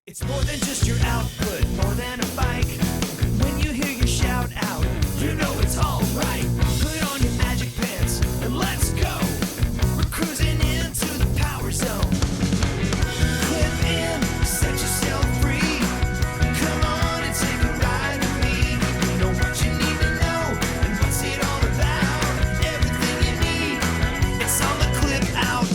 It's more than just your output, more than a bike. When you hear your shout out, you know it's all right. Put on your magic pants and let's go. We're cruising into the power zone. Clip in, set yourself free. Come on and take a ride with me. We know what you need to know and what's it all about. Everything you need, it's on the Clip Out.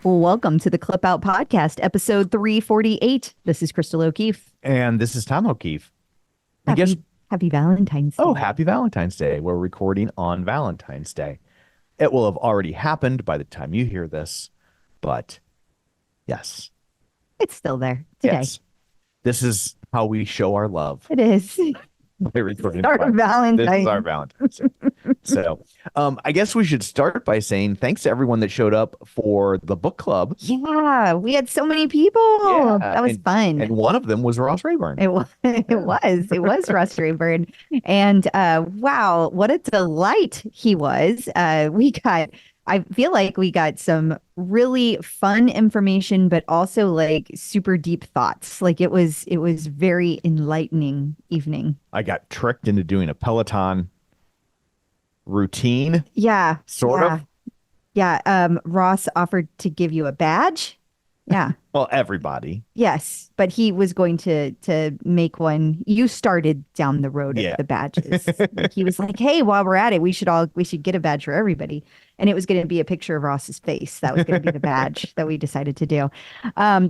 Welcome to the Clip Out Podcast, episode 348. This is Crystal O'Keefe. And this is Tom O'Keefe. Happy Valentine's Day. Oh, happy Valentine's Day. We're recording on Valentine's Day. It will have already happened by the time you hear this, but yes. It's still there today. Yes. This is how we show our love. It is. Our Valentine's. This is our Valentine's Day. So I guess we should start by saying thanks to everyone that showed up for the book club. Yeah, we had so many people. Yeah, that was fun. And one of them was Ross Rayburn. It was Russ Rayburn. And wow, what a delight he was. I feel like we got some really fun information, but also like super deep thoughts. Like it was very enlightening evening. I got tricked into doing a Peloton routine. Yeah. Sort of. Yeah. Ross offered to give you a badge. Yeah. Well, everybody. Yes, but he was going to make one. You started down the road Yeah. of the badges. He was like, "Hey, while we're at it, we should get a badge for everybody." And it was going to be a picture of Ross's face. That was going to be the badge that we decided to do. Yeah,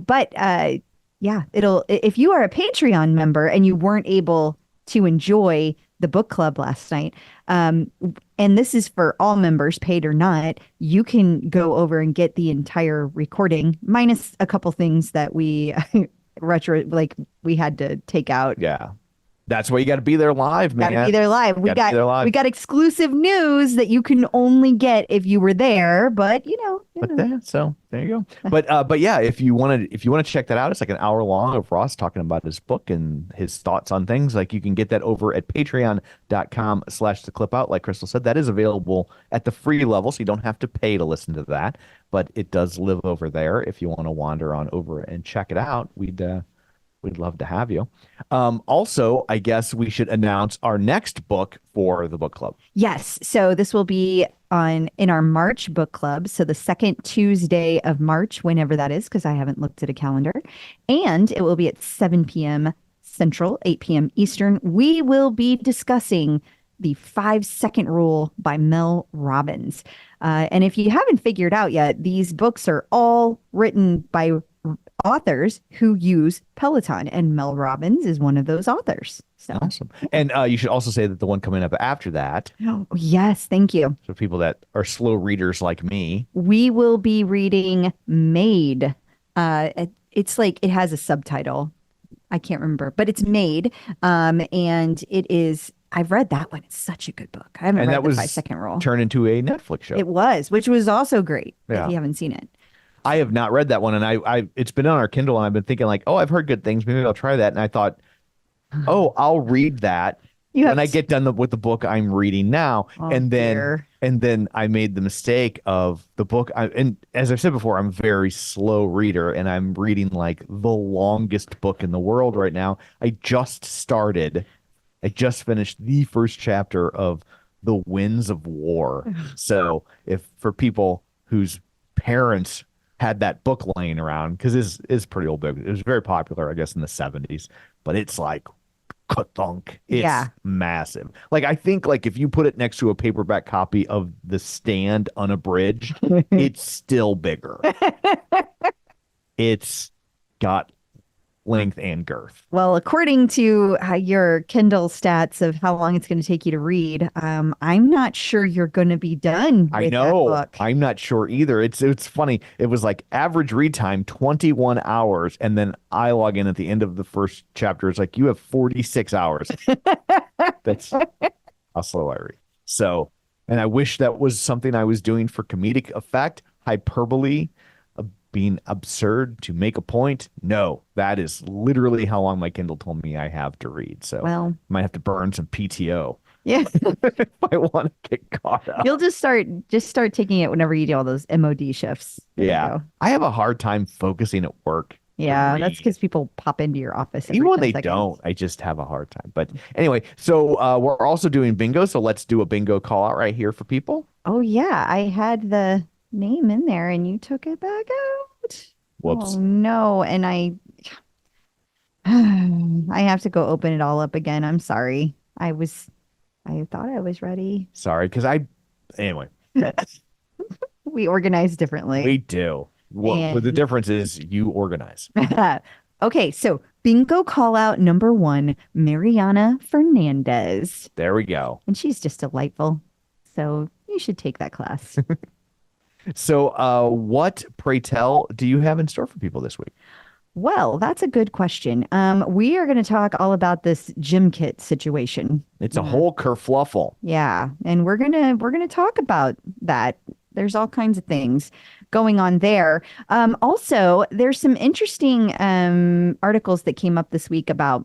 if you are a Patreon member and you weren't able to enjoy the book club last night, and this is for all members, paid or not, you can go over and get the entire recording, minus a couple things that we we had to take out. Yeah. That's why you got to be there live, man. Got to be there live. We got exclusive news that you can only get if you were there, but So there you go. But yeah, if you want to check that out, it's like an hour long of Ross talking about his book and his thoughts on things. Like you can get that over at patreon.com/theclipout. Like Crystal said, that is available at the free level, so you don't have to pay to listen to that. But it does live over there. If you want to wander on over and check it out, we'd love to have you. Also, I guess we should announce our next book for the book club. Yes. So this will be in our March book club. So the second Tuesday of March, whenever that is, because I haven't looked at a calendar. And it will be at 7 p.m. Central, 8 p.m. Eastern. We will be discussing the 5-Second Rule by Mel Robbins. And if you haven't figured out yet, these books are all written by authors who use Peloton, and Mel Robbins is one of those authors. So awesome. And you should also say that the one coming up after that. Oh, yes, thank you. So people that are slow readers like me, we will be reading Made. It's like it has a subtitle. I can't remember, but it's Made. And it is. I've read that one. It's such a good book. I haven't read the 5-Second Rule. Turned into a Netflix show. It was, which was also great. Yeah. If you haven't seen it. I have not read that one, and I it's been on our Kindle, and I've been thinking like, oh, I've heard good things. Maybe I'll try that. And I thought, oh, I'll read that when I get done with the book I'm reading now. And then I made the mistake of the book. And as I've said before, I'm a very slow reader, and I'm reading like the longest book in the world right now. I just finished the first chapter of The Winds of War. So if for people whose parents had that book laying around, because it's pretty old book. It was very popular, I guess, in the 70s, but it's like ka-thunk. It's massive. Like I think like if you put it next to a paperback copy of The Stand unabridged, it's still bigger. It's got length and girth. Well, according to your Kindle stats of how long it's going to take you to read, I'm not sure you're going to be done with I know. that book. I'm not sure either. It's funny. It was like average read time 21 hours, and then I log in at the end of the first chapter. It's like you have 46 hours. That's how slow I read. So, and I wish that was something I was doing for comedic effect, hyperbole, being absurd to make a point. No, that is literally how long my Kindle told me I have to read. So well, might have to burn some PTO. Yeah. if I want to get caught up. You'll just start taking it whenever you do all those MOD shifts. There you Yeah. go. I have a hard time focusing at work. Yeah, to that's read. because people pop into your office every Even when 10 they seconds. don't, I just have a hard time. But anyway, so we're also doing bingo. So let's do a bingo call out right here for people. Oh yeah, I had the name in there and you took it back out. Whoops. Oh no, and I I have to go open it all up again. I'm sorry. I thought I was ready. Sorry, anyway, We organize differently. we do. What the And- difference is you organize. Okay, so bingo call out number 1, Mariana Fernandez. There we go. And she's just delightful. So you should take that class. So what, pray tell, do you have in store for people this week? Well, that's a good question. We are going to talk all about this GymKit situation. It's a whole kerfluffle. Yeah, and we're gonna talk about that. There's all kinds of things going on there. Also, there's some interesting articles that came up this week about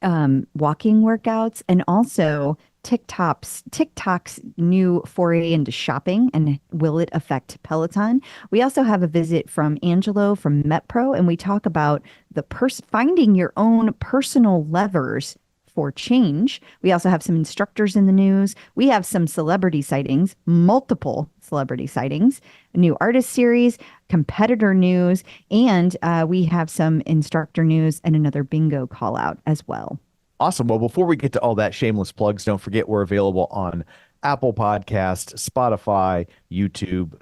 walking workouts and also TikTok's new foray into shopping and will it affect Peloton? We also have a visit from Angelo from MetPro, and we talk about the finding your own personal levers for change. We also have some instructors in the news. We have some celebrity sightings, multiple celebrity sightings, a new artist series, competitor news, and we have some instructor news and another bingo call out as well. Awesome. Well, before we get to all that shameless plugs, don't forget we're available on Apple Podcasts, Spotify, YouTube,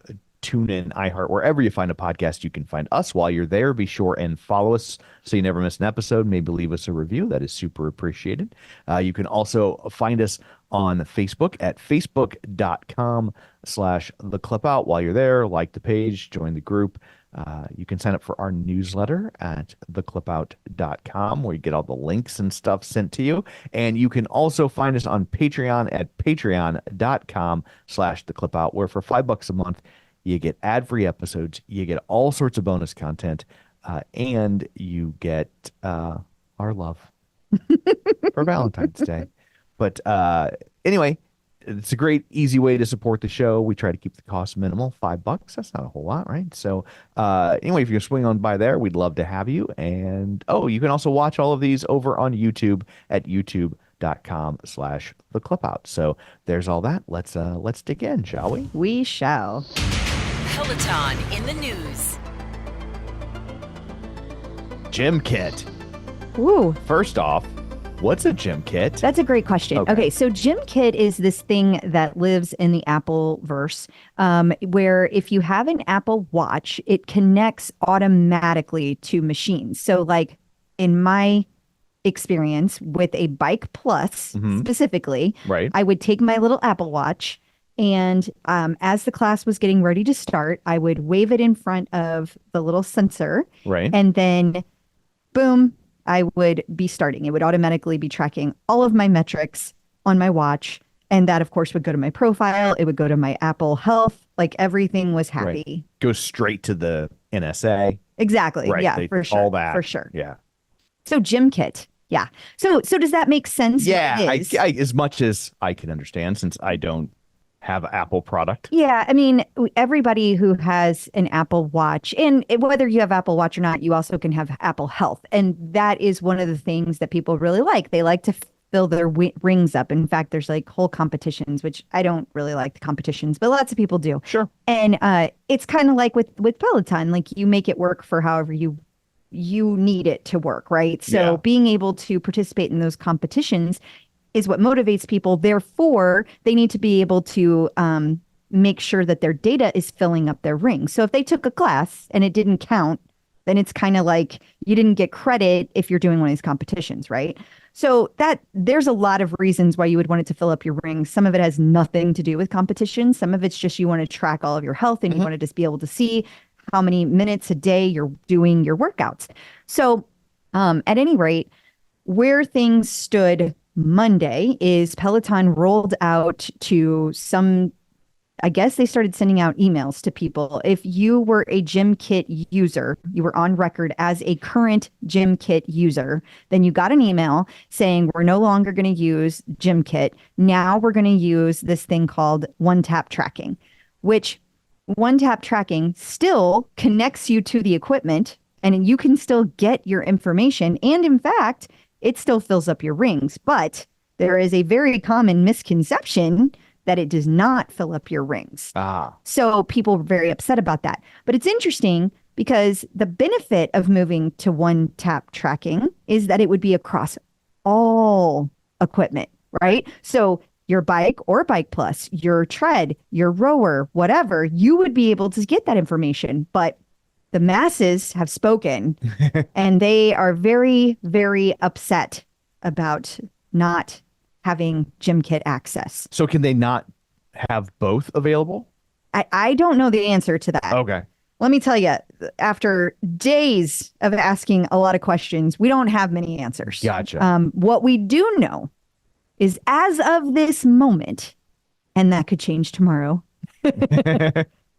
TuneIn, iHeart, wherever you find a podcast, you can find us. While you're there, be sure and follow us so you never miss an episode. Maybe leave us a review. That is super appreciated. You can also find us on Facebook at facebook.com/theclipout. While you're there, like the page, join the group. You can sign up for our newsletter at theclipout.com where you get all the links and stuff sent to you. And you can also find us on Patreon at patreon.com/theclipout, where for $5 a month, you get ad-free episodes, you get all sorts of bonus content, and you get our love for Valentine's Day. But anyway, it's a great, easy way to support the show. We try to keep the cost minimal. $5, that's not a whole lot, right? So anyway, if you're swing on by there, we'd love to have you. And you can also watch all of these over on YouTube at youtube.com/theclipout. So there's all that. Let's dig in, shall we? We shall. Peloton in the news. GymKit. Ooh, First off, what's a GymKit? that's a great question. Okay, so GymKit is this thing that lives in the Apple verse, where if you have an Apple Watch, it connects automatically to machines. So, like in my experience with a Bike Plus specifically, Right. I would take my little Apple Watch, and as the class was getting ready to start, I would wave it in front of the little sensor, Right. and then boom, I would be starting. It would automatically be tracking all of my metrics on my watch. And that, of course, would go to my profile. It would go to my Apple Health. Like everything was happy. Go straight to the NSA. Exactly. Right. Yeah, for sure. All that. For sure. Yeah. So GymKit. Yeah. So does that make sense? Yeah. It is. I as much as I can understand, since I don't have Apple product. Yeah, I mean, everybody who has an Apple Watch, and whether you have Apple Watch or not, you also can have Apple Health. And that is one of the things that people really like. They like to fill their rings up. In fact, there's like whole competitions, which I don't really like the competitions, but lots of people do. Sure. And it's kind of like with Peloton, like you make it work for however you need it to work, right? So Yeah. being able to participate in those competitions is what motivates people. Therefore, they need to be able to make sure that their data is filling up their ring. So if they took a class and it didn't count, then it's kind of like you didn't get credit if you're doing one of these competitions, right? So that there's a lot of reasons why you would want it to fill up your ring. Some of it has nothing to do with competition. Some of it's just you want to track all of your health and you want to just be able to see how many minutes a day you're doing your workouts. So at any rate, where things stood Monday is Peloton rolled out to some I guess they started sending out emails to people. If you were a GymKit user, you were on record as a current GymKit user, then you got an email saying we're no longer going to use GymKit. Now we're going to use this thing called one-tap tracking, which one-tap tracking still connects you to the equipment and you can still get your information. And in fact, it still fills up your rings. But there is a very common misconception that it does not fill up your rings. So people were very upset about that. But it's interesting because the benefit of moving to one-tap tracking is that it would be across all equipment, right? So your bike or Bike Plus, your tread, your rower, whatever, you would be able to get that information. But the masses have spoken and they are very, very upset about not having GymKit access. So can they not have both available? I don't know the answer to that. Okay. Let me tell you, after days of asking a lot of questions, we don't have many answers. Gotcha. What we do know is as of this moment, and that could change tomorrow,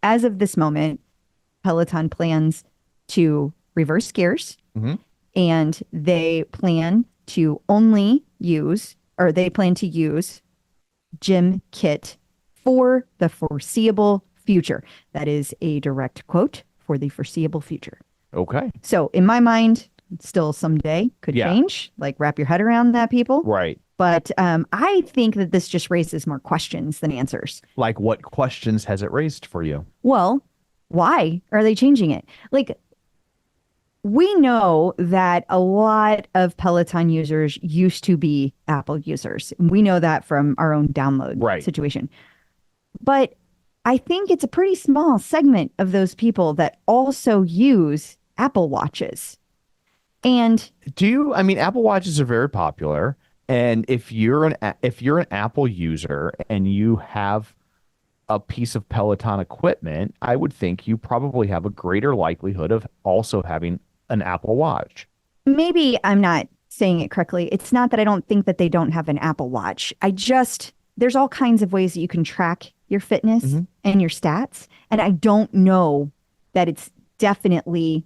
as of this moment, Peloton plans to reverse gears and they plan to use GymKit for the foreseeable future. That is a direct quote, for the foreseeable future. Okay. So in my mind, still someday could change. Like wrap your head around that, people. Right. But I think that this just raises more questions than answers. Like what questions has it raised for you? Well, why are they changing it? Like, we know that a lot of Peloton users used to be Apple users. We know that from our own download situation. But I think it's a pretty small segment of those people that also use Apple Watches. And Apple Watches are very popular. And if you're an Apple user and you have a piece of Peloton equipment, I would think you probably have a greater likelihood of also having an Apple Watch. Maybe I'm not saying it correctly. It's not that I don't think that they don't have an Apple Watch. There's all kinds of ways that you can track your fitness and your stats. And I don't know that it's definitely,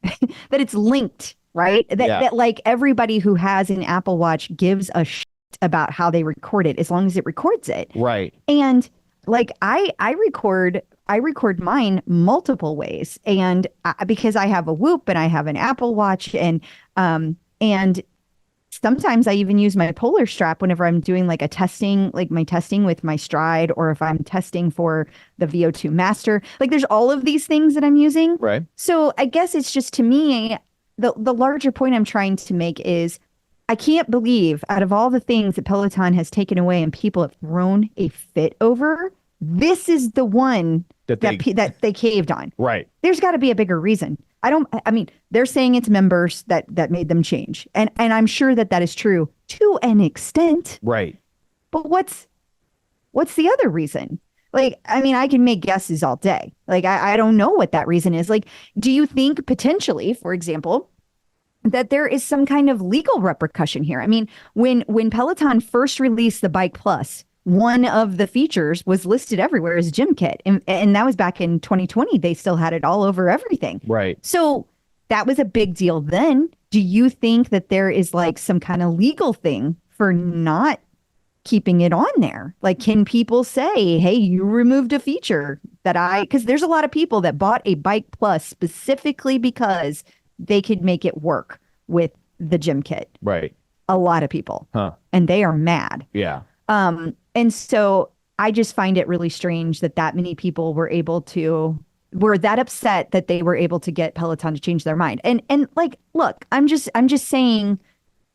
that it's linked, right? That like everybody who has an Apple Watch gives a shit about how they record it as long as it records it. Right. And like I record mine multiple ways, and because I have a Whoop and I have an Apple Watch, and sometimes I even use my Polar strap whenever I'm doing like my testing with my Stride, or if I'm testing for the VO2 Master. Like there's all of these things that I'm using. Right. So I guess it's just, to me, the larger point I'm trying to make is I can't believe, out of all the things that Peloton has taken away and people have thrown a fit over, this is the one that they caved on. Right. There's got to be a bigger reason. They're saying it's members that made them change. And I'm sure that is true to an extent. Right. But what's the other reason? Like, I can make guesses all day. Like, I don't know what that reason is. Like, do you think potentially, for example, that there is some kind of legal repercussion here? I mean, when Peloton first released the Bike Plus, one of the features was listed everywhere as GymKit. And that was back in 2020. They still had it all over everything. Right. So that was a big deal then. Do you think that there is like some kind of legal thing for not keeping it on there? Like, can people say, hey, you removed a feature because there's a lot of people that bought a Bike Plus specifically because they could make it work with the GymKit. Right. A lot of people. Huh. And they are mad. Yeah. And so I just find it really strange that many people were that upset that they were able to get Peloton to change their mind. And like, look, I'm just saying,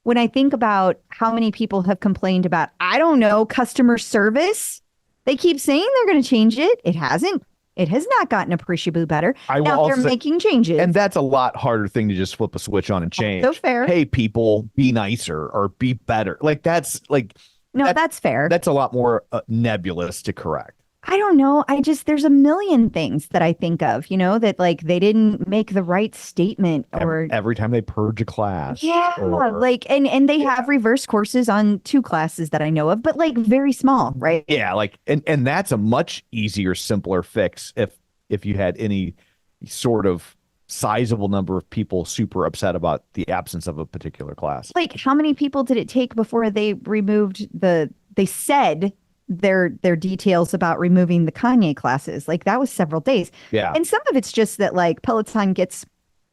when I think about how many people have complained about, I don't know, customer service, they keep saying they're going to change it. It hasn't. It has not gotten appreciably better. Now they're making changes. And that's a lot harder thing to just flip a switch on and change. So fair. Hey, people, be nicer or be better. Like, that's like... No, that's fair. That's a lot more nebulous to correct. I don't know. There's a million things that I think of, that like they didn't make the right statement or Every time they purge a class. yeah, like and they have reverse courses on 2 classes that I know of, but like very small, right? Yeah, like and that's a much easier, simpler fix if you had any sort of sizable number of people super upset about the absence of a particular class. Like how many people did it take before they removed they said their details about removing the Kanye classes? Like that was several days. Yeah. And some of it's just that like Peloton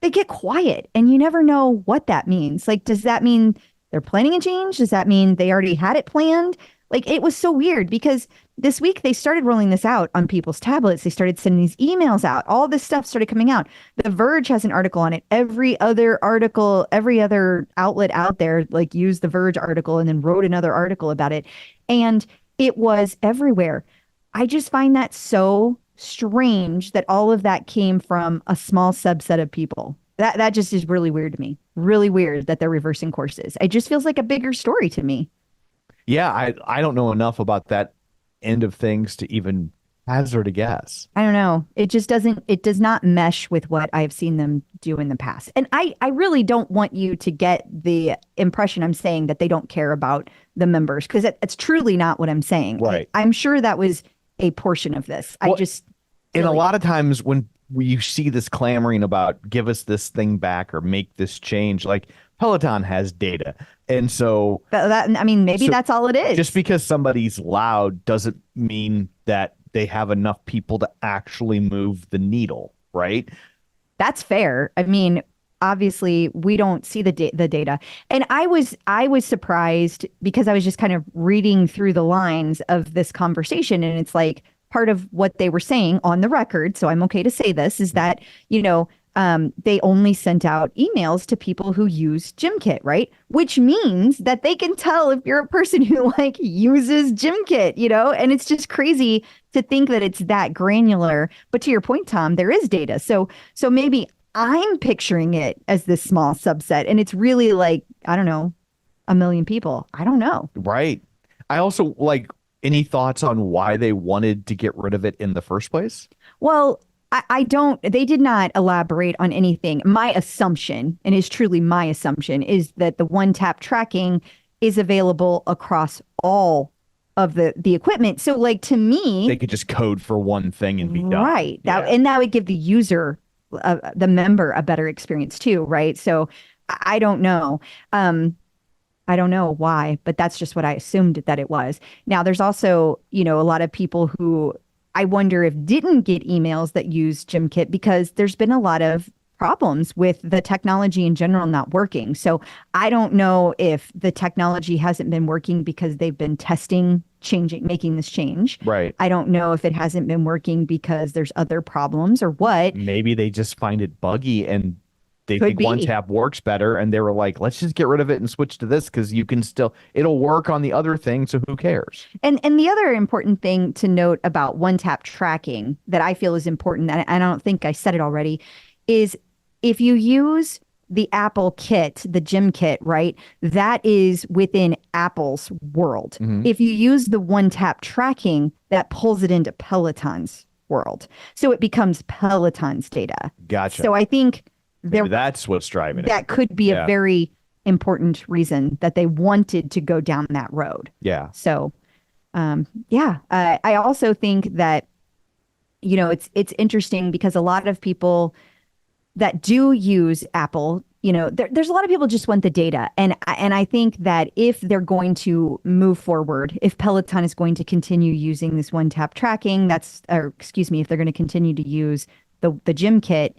they get quiet and you never know what that means. Like, does that mean they're planning a change? Does that mean they already had it planned? Like it was so weird because this week they started rolling this out on people's tablets. They started sending these emails out. All this stuff started coming out. The Verge has an article on it. Every other outlet out there like used the Verge article and then wrote another article about it. And it was everywhere. I just find that so strange that all of that came from a small subset of people. That just is really weird to me. Really weird that they're reversing courses. It just feels like a bigger story to me. Yeah, I don't know enough about that end of things to even hazard a guess. I don't know. It does not mesh with what I've seen them do in the past. And I really don't want you to get the impression I'm saying that they don't care about the members, because it's truly not what I'm saying. Right. I'm sure that was a portion of this. And a lot of times when you see this clamoring about give us this thing back or make this change, like Peloton has data. And so maybe that's all it is. Just because somebody's loud doesn't mean that they have enough people to actually move the needle, right? That's fair. I mean, obviously we don't see the data. And I was surprised because I was just kind of reading through the lines of this conversation, and it's like part of what they were saying on the record, so I'm okay to say this, is that, they only sent out emails to people who use GymKit, right? Which means that they can tell if you're a person who like uses GymKit, and it's just crazy to think that it's that granular. But to your point, Tom, there is data. So maybe I'm picturing it as this small subset, and it's really like, I don't know, 1 million people. I don't know. Right. I also any thoughts on why they wanted to get rid of it in the first place? Well, they did not elaborate on anything. My assumption, and is truly my assumption, is that the one-tap tracking is available across all of the equipment. So like, to me, they could just code for one thing and be done. Right. And that would give the user, the member, a better experience too, right? So I don't know. I don't know why, but that's just what I assumed that it was. Now, there's also, a lot of people who I wonder if didn't get emails that use GymKit because there's been a lot of problems with the technology in general not working. So I don't know if the technology hasn't been working because they've been making this change. Right. I don't know if it hasn't been working because there's other problems or what. Maybe they just find it buggy and they Could think be. one tap works better, and they were like, let's just get rid of it and switch to this because it'll work on the other thing, so who cares? And the other important thing to note about one tap tracking that I feel is important, and I don't think I said it already, is if you use the Apple kit, the GymKit, right, that is within Apple's world. Mm-hmm. If you use the one tap tracking, that pulls it into Peloton's world. So it becomes Peloton's data. Gotcha. So I think Maybe that's what's driving it. that could be a very important reason that they wanted to go down that road. Yeah. So, I also think that, it's interesting because a lot of people that do use Apple, there's a lot of people just want the data. And I think that if they're going to move forward, if Peloton is going to continue using this one tap tracking, if they're going to continue to use the GymKit,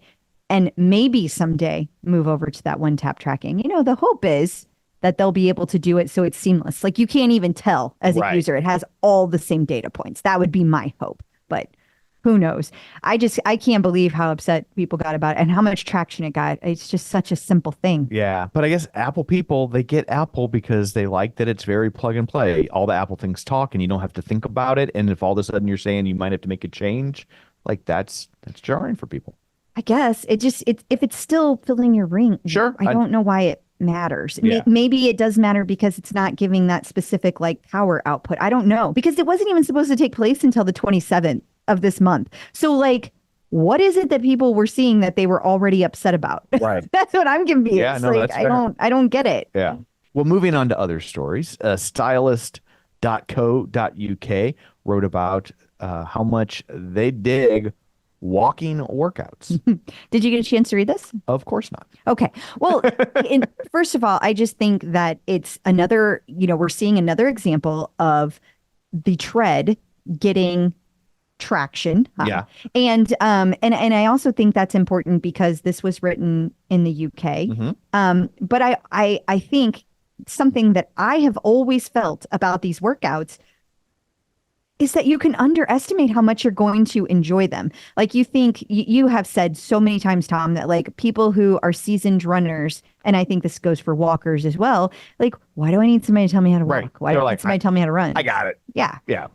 and maybe someday move over to that one tap tracking. The hope is that they'll be able to do it so it's seamless. Like you can't even tell as a user. It has all the same data points. That would be my hope. But who knows? I can't believe how upset people got about it and how much traction it got. It's just such a simple thing. Yeah. But I guess Apple people, they get Apple because they like that it's very plug and play. All the Apple things talk and you don't have to think about it. And if all of a sudden you're saying you might have to make a change, like that's jarring for people. I guess if it's still filling your ring. Sure. I don't know why matters. Yeah. Maybe it does matter because it's not giving that specific like power output. I don't know, because it wasn't even supposed to take place until the 27th of this month. So like, what is it that people were seeing that they were already upset about? Right. That's what I'm confused. Yeah, no, like, that's fair. I don't get it. Yeah. Well, moving on to other stories, stylist.co.uk wrote about how much they dig walking workouts. Did you get a chance to read this? Of course not. Okay. Well, first of all, I just think that it's another, we're seeing another example of the tread getting traction. Yeah. And I also think that's important because this was written in the UK. But I think something that I have always felt about these workouts is that you can underestimate how much you're going to enjoy them. Like you have said so many times, Tom, that like people who are seasoned runners, and I think this goes for walkers as well, like, why do I need somebody to tell me how to walk? Right. Why do I need somebody to tell me how to run? I got it. Yeah. Yeah.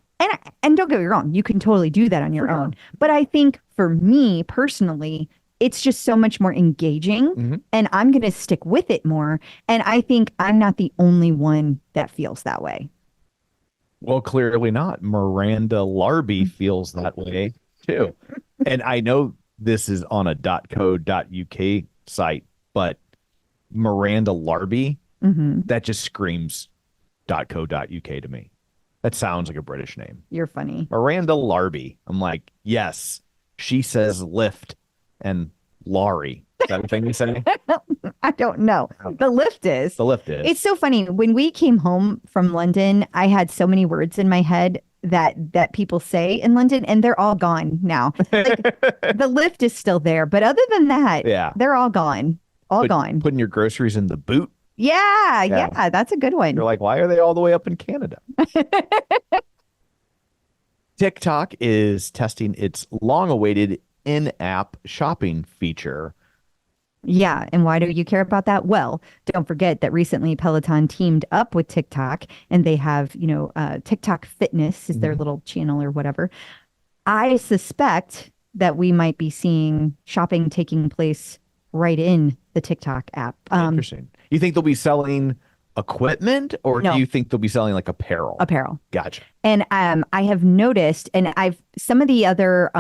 And don't get me wrong, you can totally do that on your own. But I think for me personally, it's just so much more engaging and I'm going to stick with it more. And I think I'm not the only one that feels that way. Well, clearly not. Miranda Larby feels that way too. And I know this is on a .co.uk site, but Miranda Larby, that just screams .co.uk to me. That sounds like a British name. You're funny. Miranda Larby. I'm like, yes, she says lift and Laurie. Is that a thing you say? I don't know. The lift is. The lift is. It's so funny. When we came home from London, I had so many words in my head that people say in London, and they're all gone now. Like, the lift is still there, but other than that, they're all gone. Gone. Putting your groceries in the boot. Yeah, that's a good one. You're like, why are they all the way up in Canada? TikTok is testing its long-awaited in-app shopping feature. Yeah. And why do you care about that? Well, don't forget that recently Peloton teamed up with TikTok and they have, TikTok Fitness is their little channel or whatever. I suspect that we might be seeing shopping taking place right in the TikTok app. Interesting. You think they'll be selling equipment or do you think they'll be selling like apparel? Apparel. Gotcha. And I have noticed, and some of the other,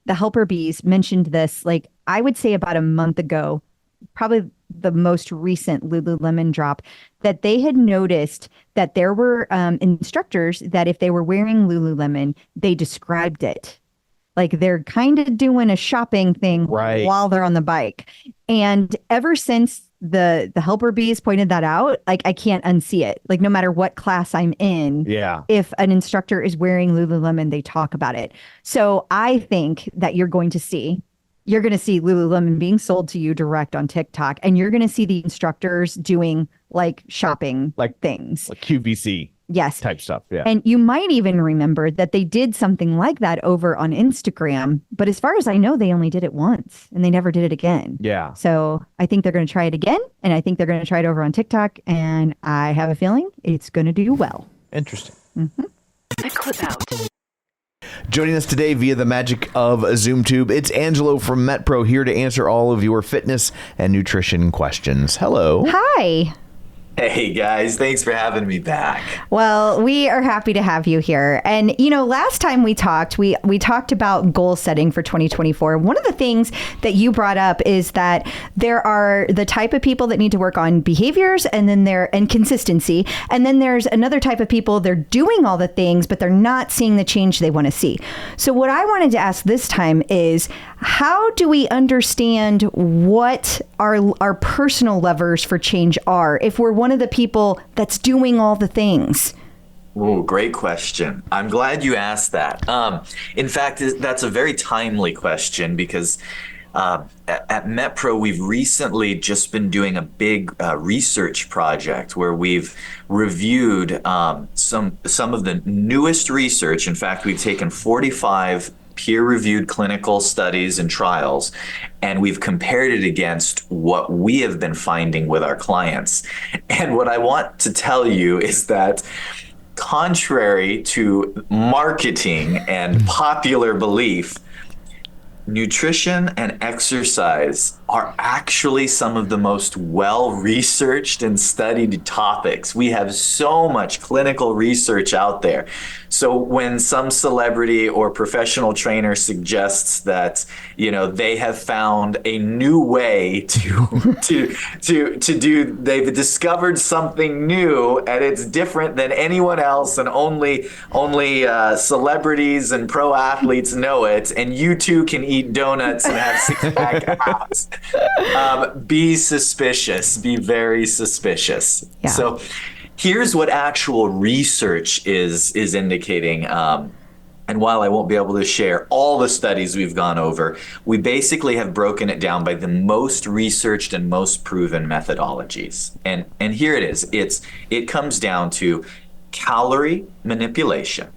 the helper bees mentioned this, like I would say about a month ago, probably the most recent Lululemon drop, that they had noticed that there were instructors that if they were wearing Lululemon, they described it. Like they're kind of doing a shopping thing while they're on the bike. And ever since the helper bees pointed that out, like I can't unsee it. Like no matter what class I'm in, if an instructor is wearing Lululemon, they talk about it. So I think that you're going to see Lululemon being sold to you direct on TikTok, and you're going to see the instructors doing like shopping things. Like QVC. Yes. Type stuff. Yeah. And you might even remember that they did something like that over on Instagram. But as far as I know, they only did it once and they never did it again. Yeah. So I think they're going to try it again. And I think they're going to try it over on TikTok. And I have a feeling it's going to do well. Interesting. The Clip Out. Joining us today via the magic of ZoomTube, it's Angelo from MetPro here to answer all of your fitness and nutrition questions. Hello. Hi. Hey guys, thanks for having me back. Well, we are happy to have you here. And, last time we talked, we talked about goal setting for 2024. One of the things that you brought up is that there are the type of people that need to work on behaviors and consistency. And then there's another type of people, they're doing all the things, but they're not seeing the change they want to see. So what I wanted to ask this time is, how do we understand what our personal levers for change are if we're one of the people that's doing all the things? Oh, great question. I'm glad you asked that. In fact, that's a very timely question because at MetPro, we've recently just been doing a big research project where we've reviewed some of the newest research. In fact, we've taken 45 peer-reviewed clinical studies and trials, and we've compared it against what we have been finding with our clients. And what I want to tell you is that contrary to marketing and popular belief, nutrition and exercise are actually some of the most well-researched and studied topics. We have so much clinical research out there. So when some celebrity or professional trainer suggests that, they have found a new way to do, they've discovered something new and it's different than anyone else, and only celebrities and pro athletes know it, and you too can eat donuts and have six-pack abs. Be suspicious. Be very suspicious. Yeah. So here's what actual research is indicating. And while I won't be able to share all the studies we've gone over, we basically have broken it down by the most researched and most proven methodologies. And here it is. It comes down to calorie manipulation.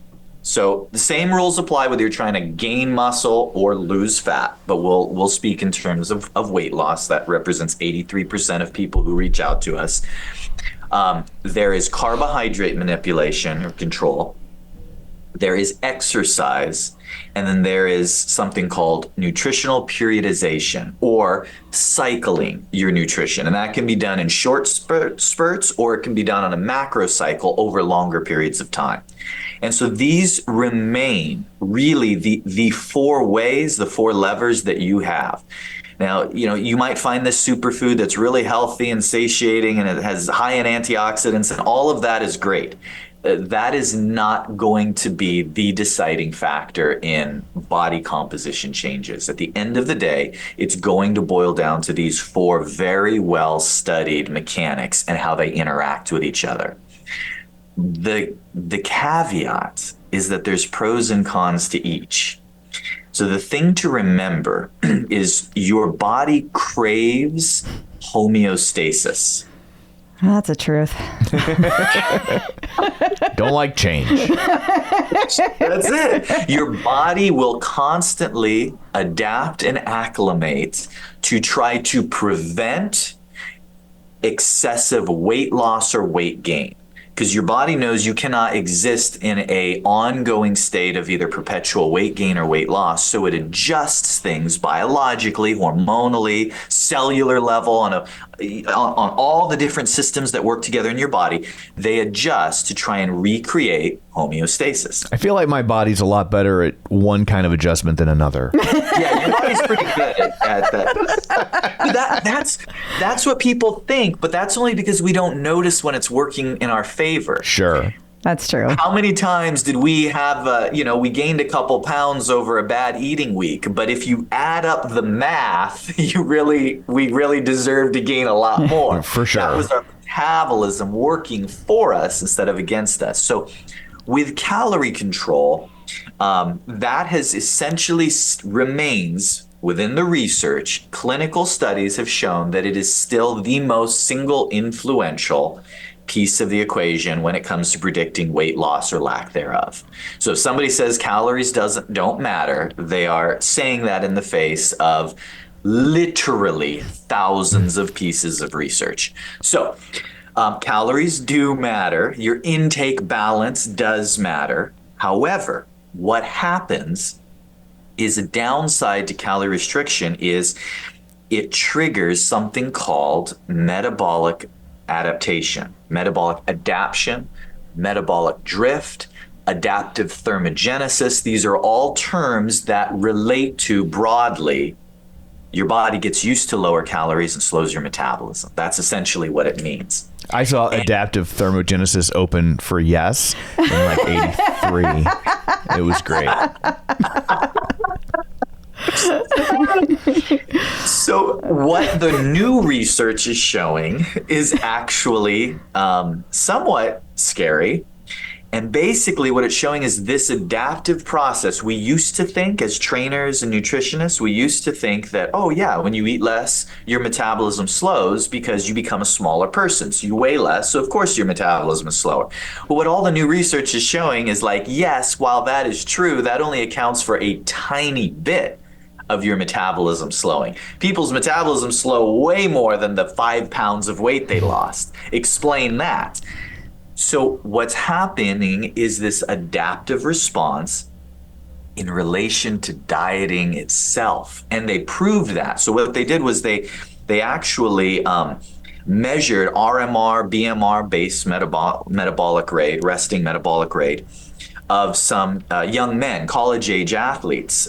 So the same rules apply whether you're trying to gain muscle or lose fat, but we'll speak in terms of weight loss. That represents 83% of people who reach out to us. There is carbohydrate manipulation or control. There is exercise, and then there is something called nutritional periodization, or cycling your nutrition. And that can be done in short spurts, or it can be done on a macro cycle over longer periods of time. And so these remain really the four ways, the four levers that you have. Now, you might find this superfood that's really healthy and satiating, and it has high in antioxidants, and all of that is great. That is not going to be the deciding factor in body composition changes. At the end of the day, it's going to boil down to these four very well studied mechanics and how they interact with each other. The caveat is that there's pros and cons to each. So the thing to remember is your body craves homeostasis. That's a truth. Don't like change. That's it. Your body will constantly adapt and acclimate to try to prevent excessive weight loss or weight gain. Because your body knows you cannot exist in an ongoing state of either perpetual weight gain or weight loss. So it adjusts things biologically, hormonally, cellular level, on all the different systems that work together in your body. They adjust to try and recreate homeostasis. I feel like my body's a lot better at one kind of adjustment than another. Yeah, your body's pretty good at that. That's what people think, but that's only because we don't notice when it's working in our favor. Sure. That's true. How many times did we have, we gained a couple pounds over a bad eating week, but if you add up the math, we really deserve to gain a lot more. For sure. That was our metabolism working for us instead of against us. So with calorie control, that has essentially remains within the research. Clinical studies have shown that it is still the most single influential piece of the equation when it comes to predicting weight loss or lack thereof. So if somebody says calories don't matter, they are saying that in the face of literally thousands of pieces of research. So calories do matter. Your intake balance does matter. However, what happens is a downside to calorie restriction is it triggers something called metabolic adaptation, metabolic adaptation, metabolic drift, adaptive thermogenesis. These are all terms that relate to broadly your body gets used to lower calories and slows your metabolism. That's essentially what it means. I saw adaptive thermogenesis open for Yes in like 83. It was great. So what the new research is showing is actually somewhat scary. And basically what it's showing is this adaptive process. We used to think as trainers and nutritionists, we used to think that, oh yeah, when you eat less, your metabolism slows because you become a smaller person. So you weigh less, so of course your metabolism is slower. But what all the new research is showing is like, yes, while that is true, that only accounts for a tiny bit of your metabolism slowing. People's metabolism slow way more than the 5 pounds of weight they lost. Explain that. So what's happening is this adaptive response in relation to dieting itself. And they proved that. So what they did was they actually measured RMR, BMR based metabolic rate, resting metabolic rate of some young men, college age athletes,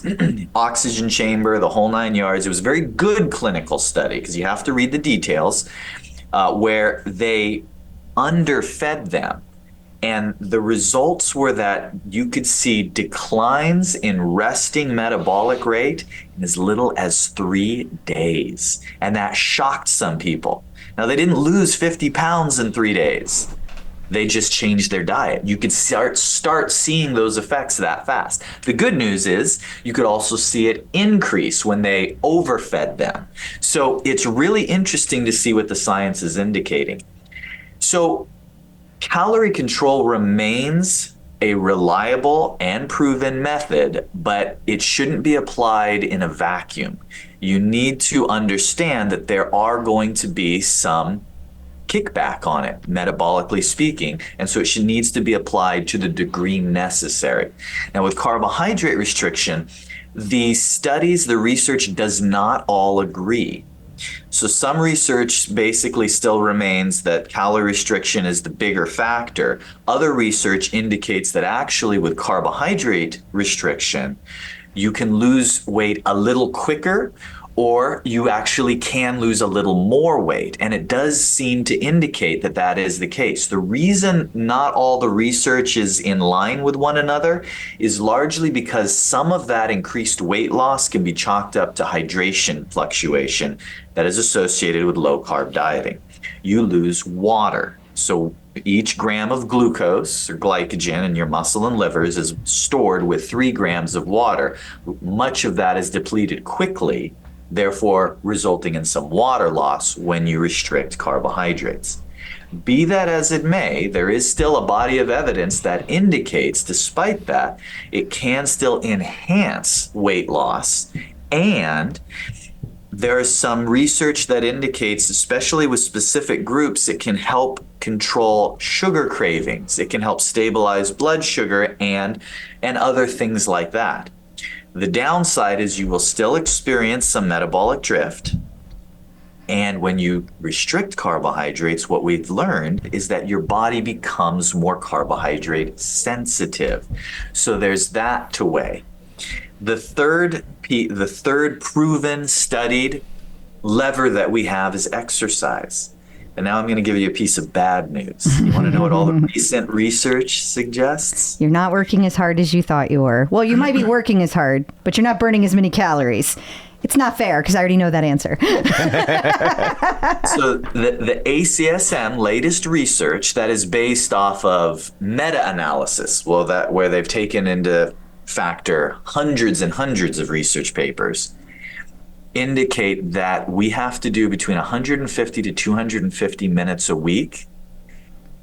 oxygen chamber, the whole 9 yards. It was a very good clinical study because you have to read the details, where they underfed them. And the results were that you could see declines in resting metabolic rate in as little as 3 days. And that shocked some people. Now, they didn't lose 50 pounds in 3 days. They just changed their diet. You could start seeing those effects that fast. The good news is you could also see it increase when they overfed them. So it's really interesting to see what the science is indicating. So calorie control remains a reliable and proven method, but it shouldn't be applied in a vacuum. You need to understand that there are going to be some kickback on it, metabolically speaking, and so it needs to be applied to the degree necessary. Now, with carbohydrate restriction, the studies, the research does not all agree. So some research basically still remains that calorie restriction is the bigger factor. Other research indicates that actually with carbohydrate restriction, you can lose weight a little quicker, or you actually can lose a little more weight. And it does seem to indicate that that is the case. The reason not all the research is in line with one another is largely because some of that increased weight loss can be chalked up to hydration fluctuation that is associated with low carb dieting. You lose water. So each gram of glucose or glycogen in your muscle and livers is stored with 3 grams of water. Much of that is depleted quickly, therefore resulting in some water loss when you restrict carbohydrates. Be that as it may, there is still a body of evidence that indicates, despite that, it can still enhance weight loss. And there is some research that indicates, especially with specific groups, it can help control sugar cravings. It can help stabilize blood sugar and other things like that. The downside is you will still experience some metabolic drift. And when you restrict carbohydrates, what we've learned is that your body becomes more carbohydrate sensitive. So there's that to weigh. The third proven, studied lever that we have is exercise. And now I'm going to give you a piece of bad news. You want to know what all the recent research suggests? You're not working as hard as you thought you were. Well, you might be working as hard, but you're not burning as many calories. It's not fair because I already know that answer. So the ACSM latest research that is based off of meta-analysis, where they've taken into factor hundreds and hundreds of research papers, indicate that we have to do between 150 to 250 minutes a week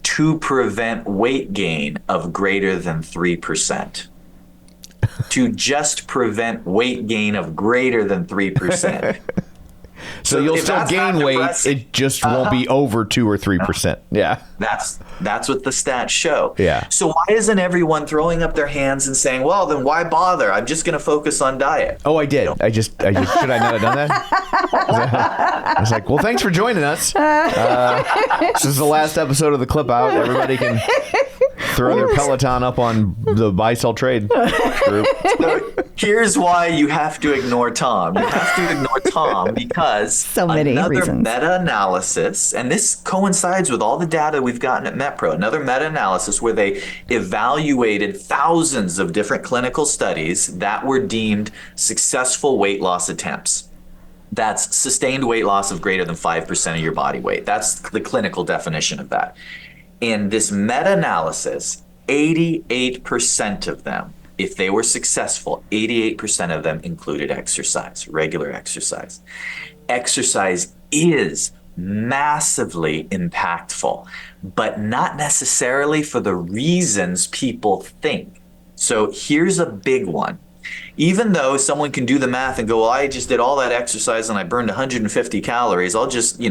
to prevent weight gain of greater than 3%. To just prevent weight gain of greater than 3%. So you'll still gain weight, it just won't be over 2 or 3%. Yeah. That's what the stats show. Yeah. So why isn't everyone throwing up their hands and saying, well, then why bother? I'm just going to focus on diet. Oh, I did. I just should I not have done that? I was like, well, thanks for joining us. This is the last episode of the Clip Out. Everybody can throw their Peloton up on the buy sell trade group. So here's why you have to ignore Tom. You have to ignore Tom because another meta-analysis, and this coincides with all the data we've gotten at MetPro, another meta-analysis where they evaluated thousands of different clinical studies that were deemed successful weight loss attempts. That's sustained weight loss of greater than 5% of your body weight. That's the clinical definition of that. In this meta-analysis, 88% of them, if they were successful, 88% of them included exercise, regular exercise. Exercise is massively impactful, but not necessarily for the reasons people think. So here's a big one. Even though someone can do the math and go, well, I just did all that exercise and I burned 150 calories, I'll just,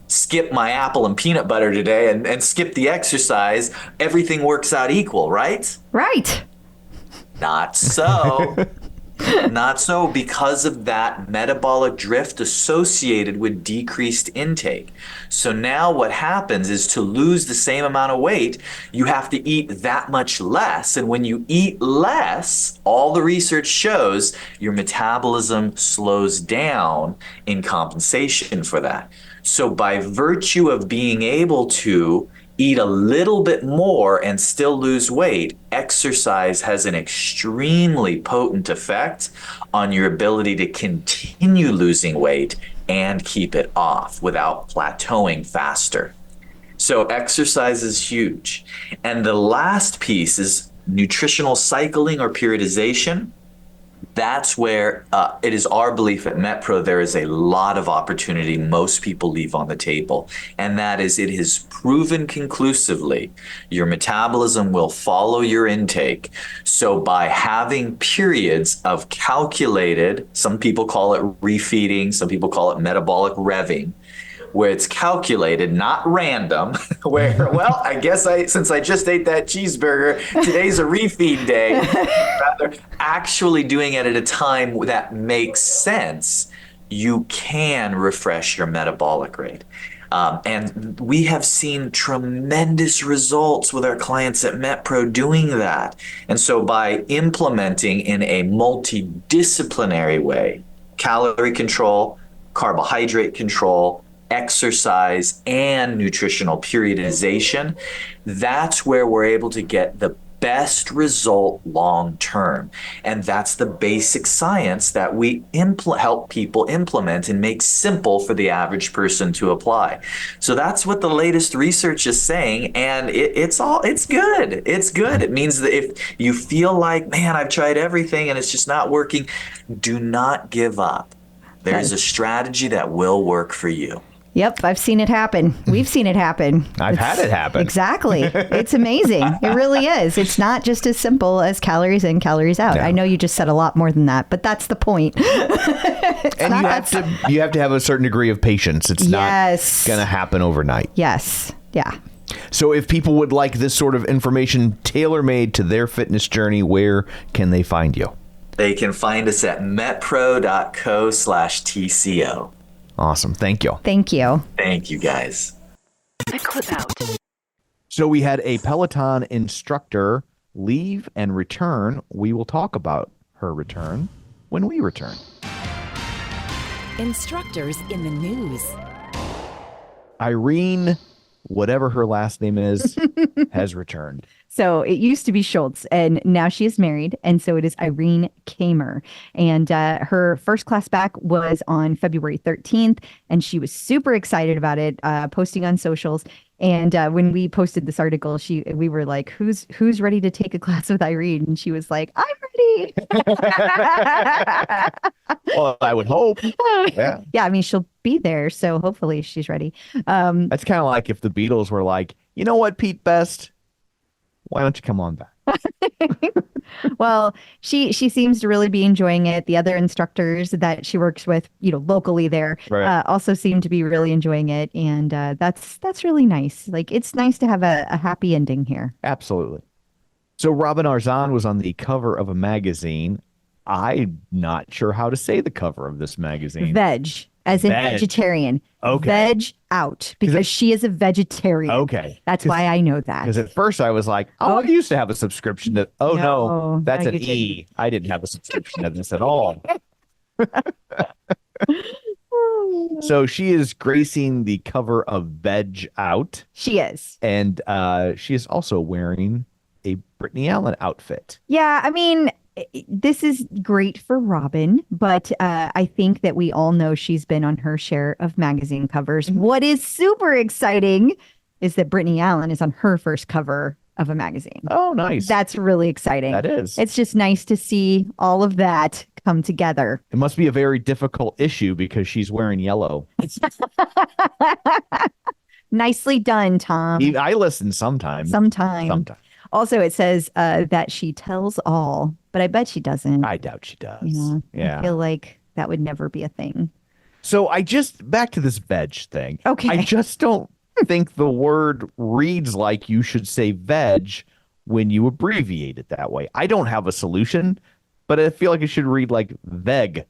skip my apple and peanut butter today and skip the exercise, everything works out equal, right? Right. Not so. Not so, because of that metabolic drift associated with decreased intake. So now what happens is, to lose the same amount of weight, you have to eat that much less. And when you eat less, all the research shows your metabolism slows down in compensation for that. So by virtue of being able to eat a little bit more and still lose weight, exercise has an extremely potent effect on your ability to continue losing weight and keep it off without plateauing faster. So exercise is huge. And the last piece is nutritional cycling or periodization. That's where it is our belief at MetPro there is a lot of opportunity most people leave on the table. And that is, it has proven conclusively your metabolism will follow your intake. So by having periods of calculated, some people call it refeeding, some people call it metabolic revving, where it's calculated, not random, where, well, I guess since I just ate that cheeseburger, today's a refeed day. Rather, actually doing it at a time that makes sense, you can refresh your metabolic rate. And we have seen tremendous results with our clients at MetPro doing that. And so by implementing in a multidisciplinary way, calorie control, carbohydrate control, exercise, and nutritional periodization, that's where we're able to get the best result long term. And that's the basic science that we help people implement and make simple for the average person to apply. So that's what the latest research is saying, and it's good. It's good. It means that if you feel like, man, I've tried everything and it's just not working, do not give up. There's a strategy that will work for you. Yep, I've seen it happen. We've seen it happen. I've had it happen. Exactly. It's amazing. It really is. It's not just as simple as calories in, calories out. Yeah. I know you just said a lot more than that, but that's the point. And you have to have a certain degree of patience. It's not going to happen overnight. Yes. Yeah. So if people would like this sort of information tailor-made to their fitness journey, where can they find you? They can find us at metpro.co/TCO. Awesome. Thank you. Thank you. Thank you, guys. The Clip Out. So we had a Peloton instructor leave and return. We will talk about her return when we return. Instructors in the news. Irene, whatever her last name is, has returned. So it used to be Schultz, and now she is married, and so it is Irene Kaymer. And her first class back was on February 13th, and she was super excited about it, posting on socials. And when we posted this article, we were like, "Who's ready to take a class with Irene?" And she was like, "I'm ready." Well, I would hope. Yeah. Yeah. I mean, she'll be there, so hopefully she's ready. That's kind of like if the Beatles were like, "You know what, Pete Best? Why don't you come on back?" Well, she seems to really be enjoying it. The other instructors that she works with, locally there, Right. Also seem to be really enjoying it, and that's really nice. Like, it's nice to have a happy ending here. Absolutely. So Robin Arzon was on the cover of a magazine. I'm not sure how to say the cover of this magazine. Veg, as in Veg. vegetarian. Okay. Veg Out, because she is a vegetarian. Okay. That's why I know that. Because at first I was like, I used to have a subscription to. Oh, no, that's no, an you E. didn't. I didn't have a subscription to this at all. So she is gracing the cover of Veg Out. She is. And she is also wearing a Brittany Allen outfit. Yeah, I mean, this is great for Robin, but I think that we all know she's been on her share of magazine covers. Mm-hmm. What is super exciting is that Brittany Allen is on her first cover of a magazine. Oh, nice. That's really exciting. That is. It's just nice to see all of that come together. It must be a very difficult issue because she's wearing yellow. Nicely done, Tom. I listen sometimes. Sometimes. Also, it says that she tells all, but I bet she doesn't. I doubt she does. I feel like that would never be a thing. So back to this veg thing. Okay. I just don't think the word reads like you should say veg when you abbreviate it that way. I don't have a solution, but I feel like it should read like veg.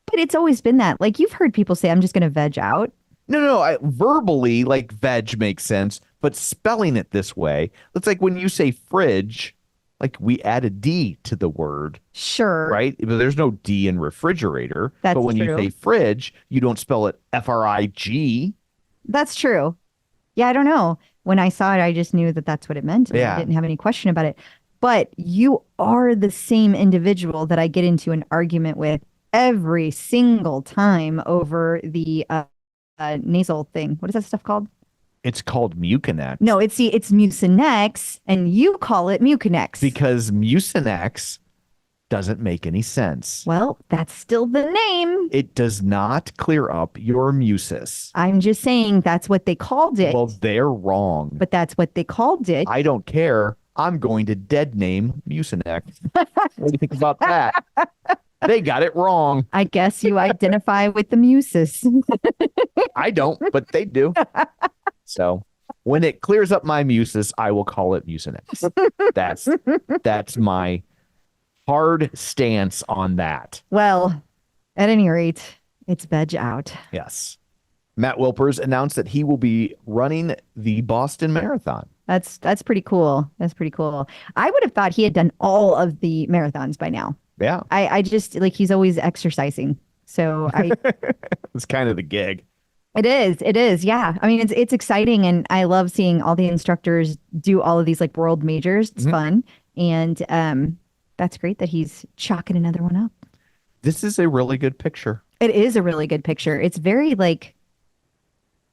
But it's always been that. Like you've heard people say, I'm just going to veg out. No. Verbally, like veg makes sense, but spelling it this way, it's like when you say fridge, like we add a D to the word. Sure. Right? But there's no D in refrigerator. That's but when true. you say fridge, you don't spell it F-R-I-G. That's true. Yeah, I don't know. When I saw it, I just knew that that's what it meant. And I didn't have any question about it. But you are the same individual that I get into an argument with every single time over the nasal thing. What is that stuff called? It's called Mucinex. No, it's Mucinex, and you call it Mucinex. Because Mucinex doesn't make any sense. Well, that's still the name. It does not clear up your mucus. I'm just saying that's what they called it. Well, they're wrong. But that's what they called it. I don't care. I'm going to dead name Mucinex. What do you think about that? They got it wrong. I guess you identify with the mucus. I don't, but they do. So when it clears up my mucus, I will call it Mucinex. That's my hard stance on that. Well, at any rate, it's Veg Out. Yes. Matt Wilpers announced that he will be running the Boston Marathon. That's pretty cool. That's pretty cool. I would have thought he had done all of the marathons by now. Yeah. I just like he's always exercising. So It's kind of the gig. It is. Yeah. I mean, it's exciting. And I love seeing all the instructors do all of these like world majors. It's fun. And that's great that he's chalking another one up. This is a really good picture. It is a really good picture. It's very like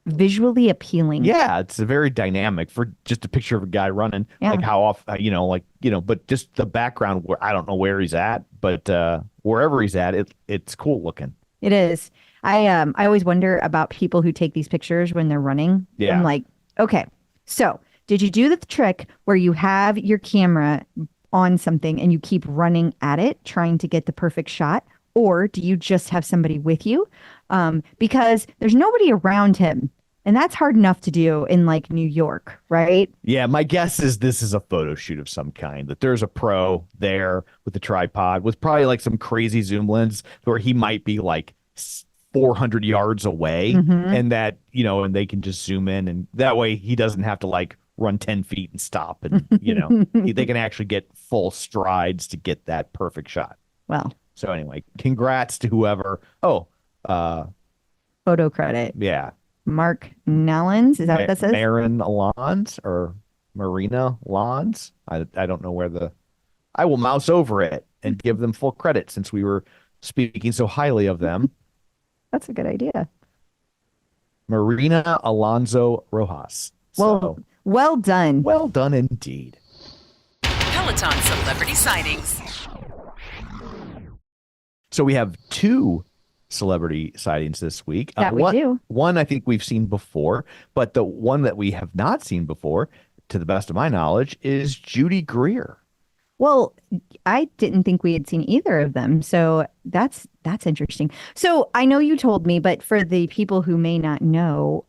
visually appealing. Yeah, it's a very dynamic for just a picture of a guy running. Yeah. Like how off, but just the background where I don't know where he's at, but wherever he's at, it's cool looking. It is. I always wonder about people who take these pictures when they're running. Yeah. I'm like, okay, so did you do the trick where you have your camera on something and you keep running at it, trying to get the perfect shot? Or do you just have somebody with you? Because there's nobody around him. And that's hard enough to do in like New York, right? Yeah, my guess is this is a photo shoot of some kind, that there's a pro there with the tripod with probably like some crazy zoom lens where he might be like 400 yards away and that, and they can just zoom in and that way he doesn't have to like run 10 feet and stop and, they can actually get full strides to get that perfect shot. Well, so anyway, congrats to whoever. photo credit. Yeah. Mark Nallens, is that what that says? Marin Alons or Marina Lons. I don't know where I will mouse over it and give them full credit since we were speaking so highly of them. That's a good idea. Marina Alonso Rojas. Well done. Well done indeed. Peloton celebrity sightings. So we have two celebrity sightings this week. That we do. One I think we've seen before, but the one that we have not seen before, to the best of my knowledge, is Judy Greer. Well, I didn't think we had seen either of them. So that's interesting. So I know you told me, but for the people who may not know,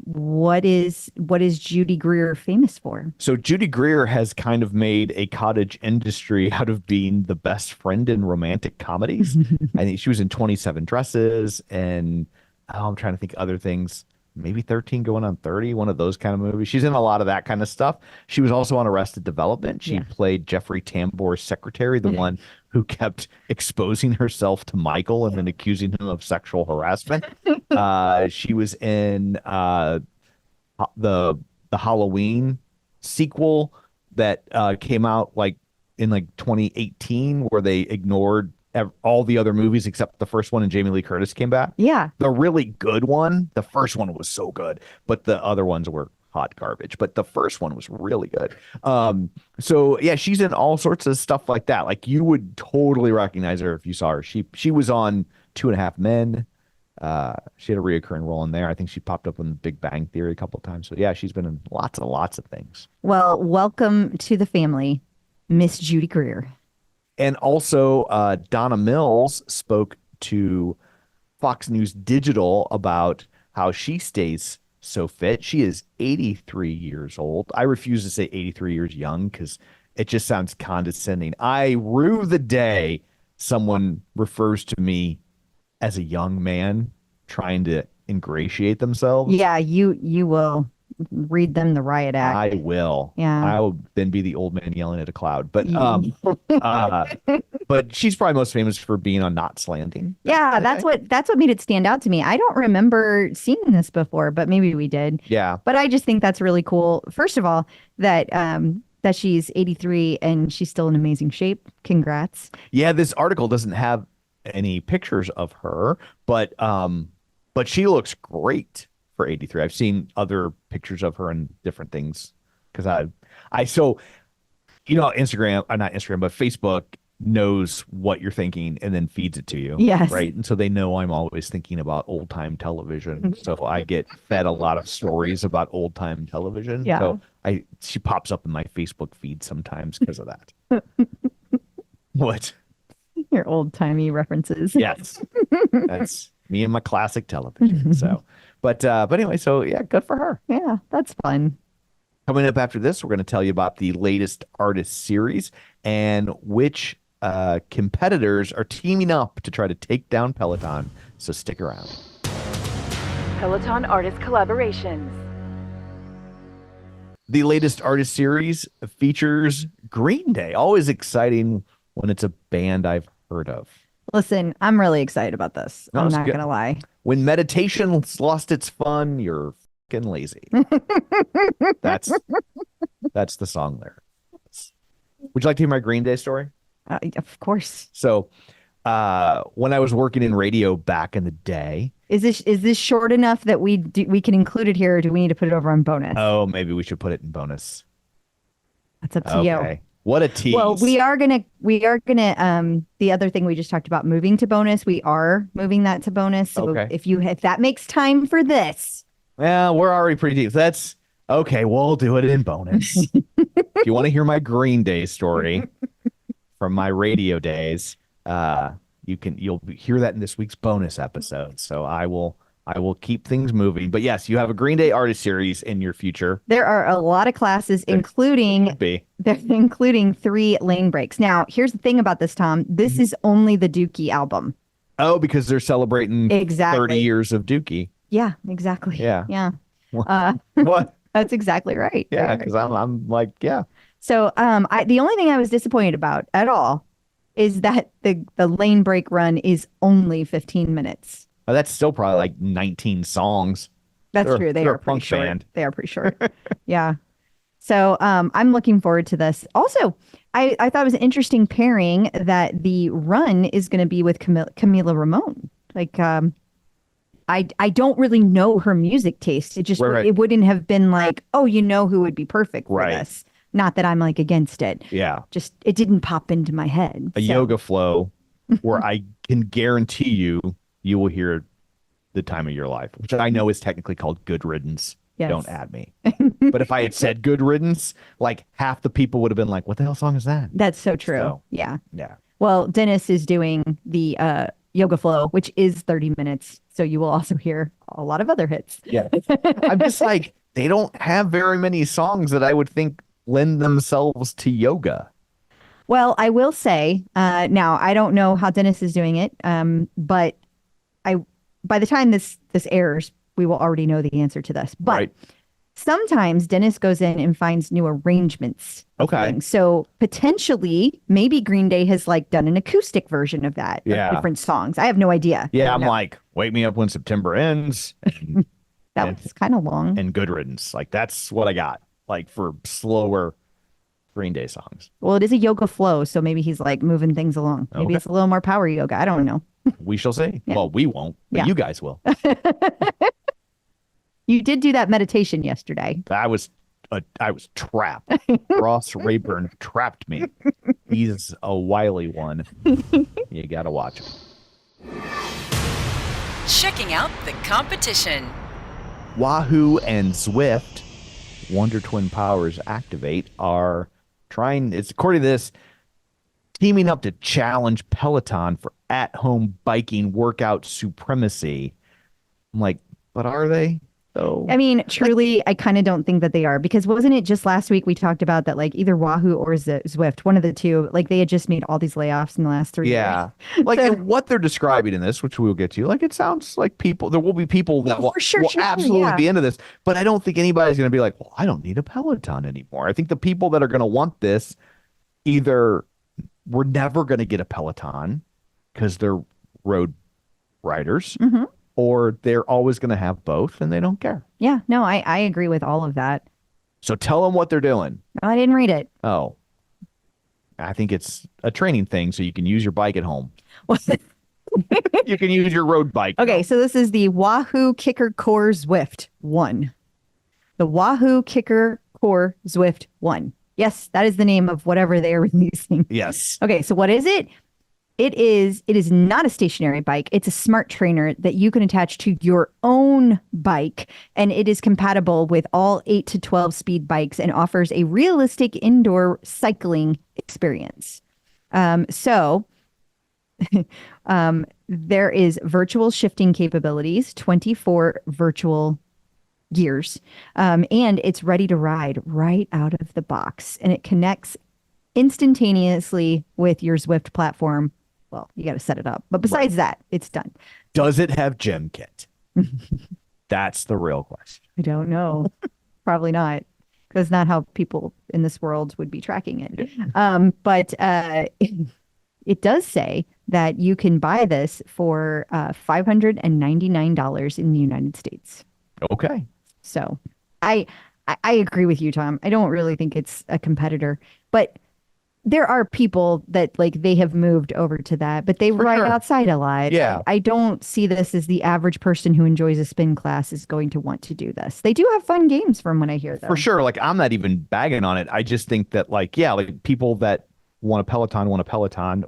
what is Judy Greer famous for? So Judy Greer has kind of made a cottage industry out of being the best friend in romantic comedies. I think she was in 27 Dresses and I'm trying to think other things. Maybe 13 going on 30, one of those kind of movies. She's in a lot of that kind of stuff. She was also on Arrested Development. She played Jeffrey Tambor's secretary, the one who kept exposing herself to Michael and then accusing him of sexual harassment. She was in the Halloween sequel that came out in 2018 where they ignored all the other movies except the first one and Jamie Lee Curtis came back. Yeah. The really good one, the first one was so good, but the other ones were hot garbage. But the first one was really good. So yeah, she's in all sorts of stuff like that. Like you would totally recognize her if you saw her. She was on 2.5 Men. She had a reoccurring role in there. I think she popped up in The Big Bang Theory a couple of times. So yeah, she's been in lots of things. Well, welcome to the family, Miss Judy Greer. And also, Donna Mills spoke to Fox News Digital about how she stays so fit. She is 83 years old. I refuse to say 83 years young because it just sounds condescending. I rue the day someone refers to me as a young man trying to ingratiate themselves. Yeah, you will read them the riot act. I will. Yeah. I will then be the old man yelling at a cloud. But but she's probably most famous for being on Not Slanting. Yeah, that's what made it stand out to me. I don't remember seeing this before, but maybe we did. Yeah. But I just think that's really cool. First of all, that she's 83 and she's still in amazing shape. Congrats. Yeah, this article doesn't have any pictures of her, but she looks great for 83. I've seen other pictures of her and different things because Instagram, not Instagram, but Facebook knows what you're thinking and then feeds it to you. Yes. Right. And so they know I'm always thinking about old time television. So I get fed a lot of stories about old time television. Yeah. So she pops up in my Facebook feed sometimes because of that. What? Your old timey references. Yes. That's me and my classic television. So, but anyway, so yeah, good for her. Yeah, that's fun. Coming up after this, we're going to tell you about the latest artist series and which competitors are teaming up to try to take down Peloton. So stick around. Peloton artist collaborations. The latest artist series features Green Day. Always exciting when it's a band I've heard of. Listen, I'm really excited about this. No, I'm it's not good. going to lie. When meditation's lost its fun, you're fucking lazy. That's the song there. Would you like to hear my Green Day story? Of course. So, when I was working in radio back in the day, Is this short enough that we can include it here, or do we need to put it over on bonus? oh, maybe we should put it in bonus. That's up to you. Okay. What a tease. Well, we are gonna the other thing we just talked about, moving to bonus, we are moving that to bonus. So Okay. if that makes time for this. Yeah, we're already pretty deep. That's okay. We'll do it in bonus. If you want to hear my Green Day story from my radio days, you'll hear that in this week's bonus episode. So I will keep things moving. But yes, you have a Green Day artist series in your future. There are a lot of classes, including 3 lane breaks. Now, here's the thing about this, Tom. This is only the Dookie album. Oh, because they're celebrating Exactly. 30 years of Dookie. Yeah, exactly. Yeah. Yeah. What? That's exactly right. Yeah, because I'm like, yeah. So the only thing I was disappointed about at all is that the lane break run is only 15 minutes. Oh, that's still probably like 19 songs. That's true. They they're are a pretty punk short. band. They are pretty short. Yeah. So I'm looking forward to this. Also, I thought it was an interesting pairing that the run is going to be with Camila Ramon. Like, I don't really know her music taste. It just Right. it wouldn't have been like, oh, who would be perfect for Right. this. Not that I'm like against it. Yeah. Just it didn't pop into my head. A yoga flow where I can guarantee you will hear the time of your life, which I know is technically called Good Riddance. Yes. Don't add me. But if I had said Good Riddance, like half the people would have been like, what the hell song is that? That's so true. So, yeah. Yeah. Well, Denis is doing the yoga flow, which is 30 minutes. So you will also hear a lot of other hits. Yeah. I'm just like, they don't have very many songs that I would think lend themselves to yoga. Well, I will say, now I don't know how Denis is doing it, but by the time this airs, we will already know the answer to this. But Right. sometimes Denis goes in and finds new arrangements. of Okay. things. So potentially, maybe Green Day has like done an acoustic version of that. Yeah. Of different songs. I have no idea. Yeah, I'm No, like, Wake Me Up When September Ends that was kind of long. and Good Riddance. Like, that's what I got, like, for slower Green Day songs. Well, it is a yoga flow, so maybe he's like moving things along. Maybe Okay. it's a little more power yoga. I don't know. We shall see. Yeah. Well, we won't, but Yeah. you guys will. You did do that meditation yesterday. I was trapped. Ross Rayburn trapped me. He's a wily one. You gotta watch him. Checking out the competition. Wahoo and Zwift, Wonder Twin Powers Activate, are trying, it's according to this, teaming up to challenge Peloton for at-home biking workout supremacy. I'm like, but are they? So I mean, truly, I kind of don't think that they are, because wasn't it just last week we talked about that, like either Wahoo or Zwift, one of the two, like they had just made all these layoffs in the last 3 years. yeah, like So- and what they're describing in this, which we'll get to, like it sounds like there will be people that will, For sure, will sure, absolutely yeah. be into this, but I don't think anybody's going to be like, well, I don't need a Peloton anymore. I think the people that are going to want this, either we're never going to get a Peloton because they're road riders, Mhm. or they're always going to have both and they don't care. Yeah, no, I agree with all of that. So tell them what they're doing. I didn't read it. Oh, I think it's a training thing so you can use your bike at home. You can use your road bike. Okay, so this is the Wahoo Kicker Core Zwift 1. The Wahoo Kicker Core Zwift 1. Yes, that is the name of whatever they are releasing. Yes. Okay, so what is it? It is not a stationary bike. It's a smart trainer that you can attach to your own bike, and it is compatible with all 8 to 12 speed bikes and offers a realistic indoor cycling experience. So there is virtual shifting capabilities, 24 virtual gears, and it's ready to ride right out of the box, and it connects instantaneously with your Zwift platform. Well, you got to set it up, but besides that, it's done. Does it have GymKit? That's the real question. I don't know. Probably not. That's not how people in this world would be tracking it. But it does say that you can buy this for $599 in the United States. Okay. So I agree with you, Tom. I don't really think it's a competitor, but there are people that like they have moved over to that, but they ride sure. outside a lot. Yeah. I don't see this as the average person who enjoys a spin class is going to want to do this. They do have fun games from what I hear, though. For sure. Like, I'm not even bagging on it. I just think that, like, yeah, like people that want a Peloton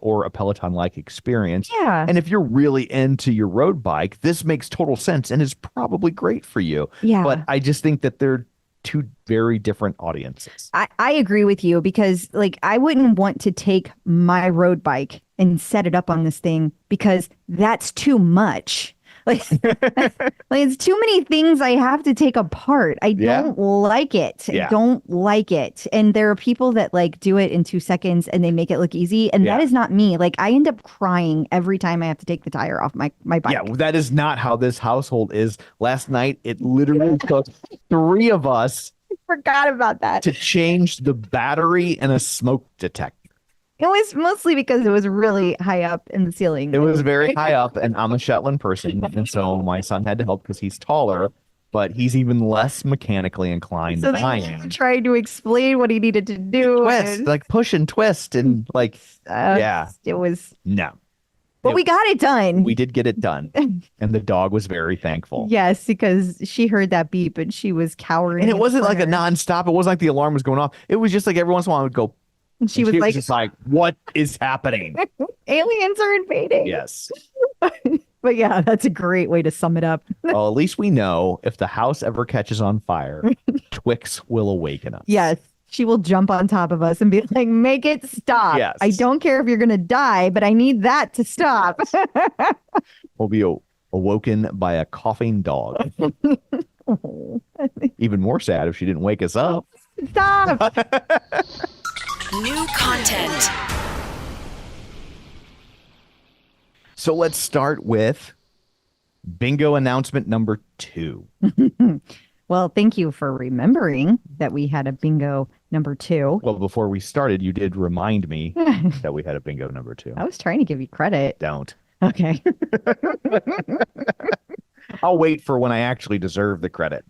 or a Peloton-like experience. Yeah. And if you're really into your road bike, this makes total sense and is probably great for you. Yeah. But I just think that they're two very different audiences. I agree with you, because like I wouldn't want to take my road bike and set it up on this thing, because that's too much. Like, like it's too many things I have to take apart. I don't like it. I don't like it. And there are people that like do it in 2 seconds and they make it look easy. And that is not me. Like I end up crying every time I have to take the tire off my bike. Yeah, that is not how this household is. Last night, it literally took 3 of us Forgot about that. to change the battery and a smoke detector. It was mostly because it was really high up in the ceiling. It was very high up, and I'm a Shetland person, and so my son had to help because he's taller, but he's even less mechanically inclined So than I they am. tried to explain what he needed to do. Twist, and, like push and twist, and like, yeah, it was. no. But we got it done. We did get it done, and the dog was very thankful. Yes, because she heard that beep and she was cowering. And it in wasn't the like a corner. nonstop. It wasn't like the alarm was going off. It was just like every once in a while it would go. And she and was like, just like, what is happening? aliens are invading. Yes. But yeah, that's a great way to sum it up. Well, at least we know if the house ever catches on fire, Twix will awaken us. Yes. She will jump on top of us and be like, make it stop. Yes. I don't care if you're going to die, but I need that to stop. We'll be awoken by a coughing dog. Even more sad if she didn't wake us up. Stop. New content. So let's start with bingo announcement number 2. Well, thank you for remembering that we had a bingo number 2. Well, before we started, you did remind me that we had a bingo number 2. I was trying to give you credit. Don't. Okay. I'll wait for when I actually deserve the credit.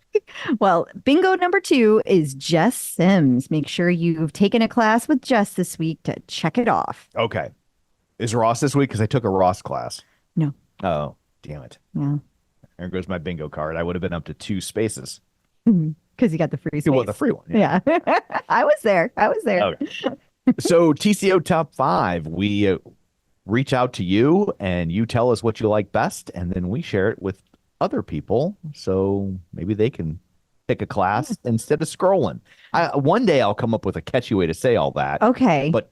Well, bingo number 2 is Jess Sims. Make sure you've taken a class with Jess this week to check it off. Okay. Is Ross this week? Because I took a Ross class. No. Oh, damn it. Yeah. There goes my bingo card. I would have been up to 2 spaces. Because you got the free space. Well, the free one. Yeah. I was there. Okay. So TCO Top 5, we reach out to you and you tell us what you like best, and then we share it with other people so maybe they can pick a class instead of scrolling. One day I'll come up with a catchy way to say all that. Okay. But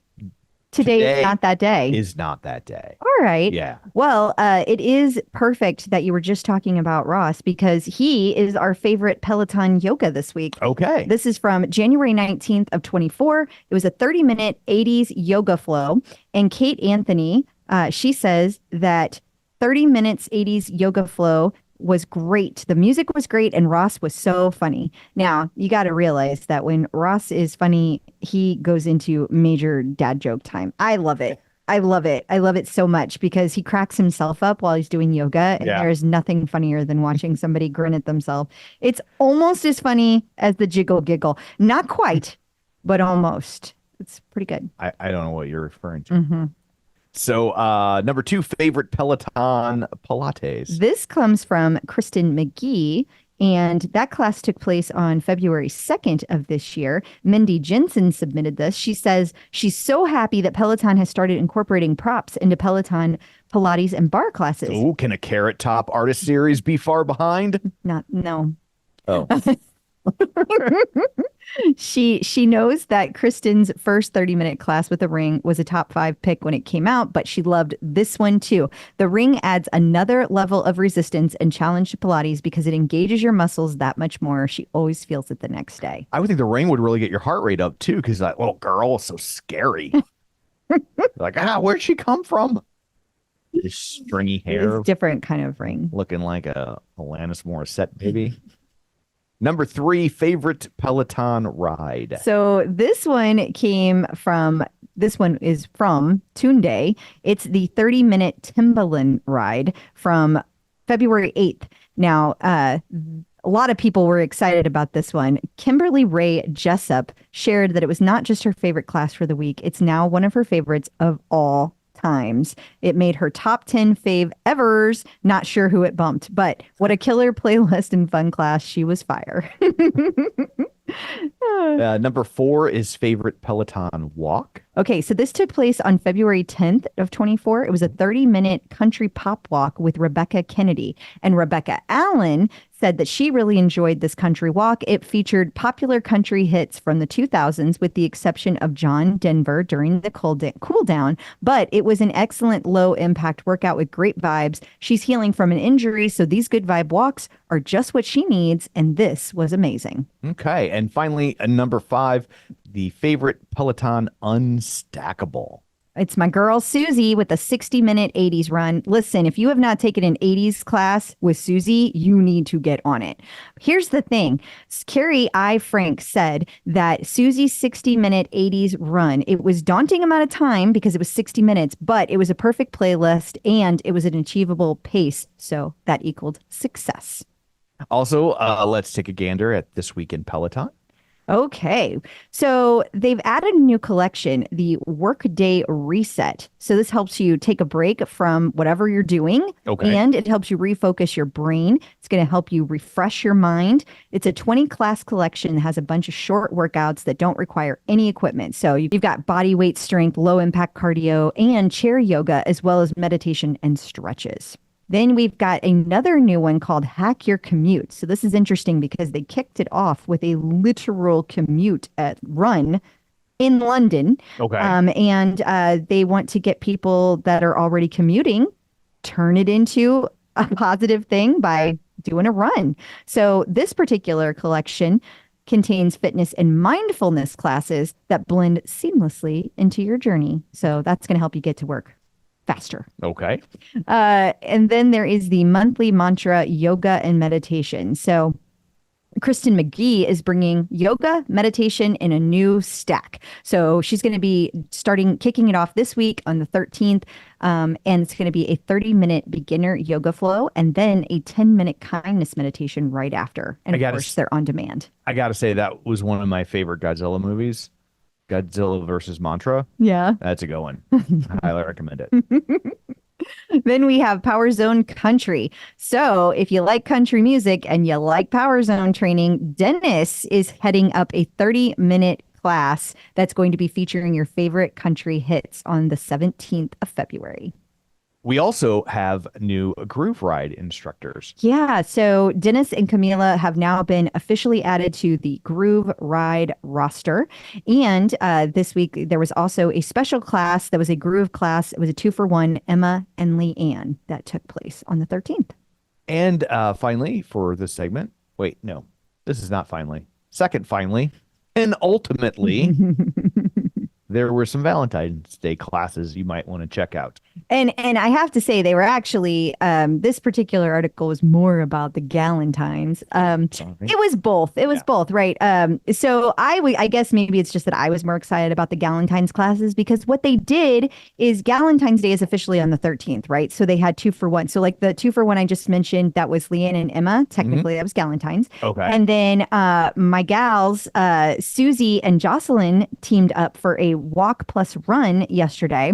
Today is not that day. Is not that day. All right. Yeah. Well, it is perfect that you were just talking about Ross because he is our favorite Peloton yoga this week. Okay. This is from January 19th of 24. It was a 30-minute 80s yoga flow. And Kate Anthony, she says that 30 minutes 80s yoga flow was great. The music was great and Ross was so funny. Now, you got to realize that when Ross is funny, he goes into major dad joke time. I love it. I love it. I love it so much because he cracks himself up while he's doing yoga. And there is nothing funnier than watching somebody grin at themselves. It's almost as funny as the jiggle giggle. Not quite, but almost. It's pretty good. I don't know what you're referring to. So number 2, favorite Peloton Pilates. This comes from Kristen McGee, and that class took place on February 2nd of this year. Mindy Jensen submitted this. She says she's so happy that Peloton has started incorporating props into Peloton Pilates and bar classes. Oh, can a Carrot Top Artist Series be far behind? No. Oh. She knows that Kristen's first 30-minute class with the ring was a top 5 pick when it came out, but she loved this one too. The ring adds another level of resistance and challenge to Pilates because it engages your muscles that much more. She always feels it the next day. I would think the ring would really get your heart rate up too, because that little girl is so scary. Like, where'd she come from? This stringy hair. It's a different kind of ring. Looking like a Alanis Morissette baby. Number 3, favorite Peloton ride. So this one is from Tunde. It's the 30-minute Timbaland ride from February 8th. Now, a lot of people were excited about this one. Kimberly Ray Jessup shared that it was not just her favorite class for the week. It's now one of her favorites of all times. It made her top 10 fave evers. Not sure who it bumped, but what a killer playlist and fun class. She was fire. Number 4 is favorite Peloton walk. Okay, so this took place on February 10th of 24. It was a 30-minute country pop walk with Rebecca Kennedy. And Rebecca Allen said that she really enjoyed this country walk. It featured popular country hits from the 2000s, with the exception of John Denver during the cool down. But it was an excellent low-impact workout with great vibes. She's healing from an injury, so these good vibe walks are just what she needs, and this was amazing. Okay, and finally, number 5, the favorite Peloton unstackable. It's my girl Susie with the 60-minute 80s run. Listen, if you have not taken an 80s class with Susie, you need to get on it. Here's the thing. Carrie I. Frank said that Susie's 60-minute 80s run, it was daunting amount of time because it was 60 minutes, but it was a perfect playlist and it was an achievable pace. So that equaled success. Also, let's take a gander at This Week in Peloton. Okay, so they've added a new collection, the Workday Reset. So this helps you take a break from whatever you're doing, and it helps you refocus your brain. It's going to help you refresh your mind. It's a 20-class collection that has a bunch of short workouts that don't require any equipment. So you've got body weight strength, low-impact cardio, and chair yoga, as well as meditation and stretches. Then we've got another new one called Hack Your Commute. So this is interesting because they kicked it off with a literal commute run in London. Okay. And they want to get people that are already commuting, turn it into a positive thing by doing a run. So this particular collection contains fitness and mindfulness classes that blend seamlessly into your journey. So that's going to help you get to work faster. Okay. And then there is the monthly mantra yoga and meditation. So Kristen McGee is bringing yoga, meditation in a new stack. So she's going to be kicking it off this week on the 13th. And it's going to be a 30-minute beginner yoga flow and then a 10-minute kindness meditation right after. And of course, they're on demand. I got to say, that was one of my favorite Godzilla movies. Godzilla versus Mantra. Yeah. That's a good one. I highly recommend it. Then we have Power Zone Country. So if you like country music and you like Power Zone training, Denis is heading up a 30-minute class that's going to be featuring your favorite country hits on the 17th of February. We also have new Groove Ride instructors. Yeah, so Denis and Camila have now been officially added to the Groove Ride roster. And this week, there was also a special class that was a Groove class. It was a 2-for-1, Emma and Leanne, that took place on the 13th. And finally, for this segment, wait, no, this is not finally. Second, finally, and ultimately, there were some Valentine's Day classes you might want to check out. And I have to say, they were actually, this particular article was more about the Galentines. It was both. It was both, right? So I guess maybe it's just that I was more excited about the Galentine's classes because what they did is Galentine's Day is officially on the 13th, right? So they had 2-for-1. So like the 2-for-1 I just mentioned, that was Leanne and Emma. Technically, that was Galentine's. Okay. And then my gals, Susie and Joscelyn, teamed up for a walk plus run yesterday.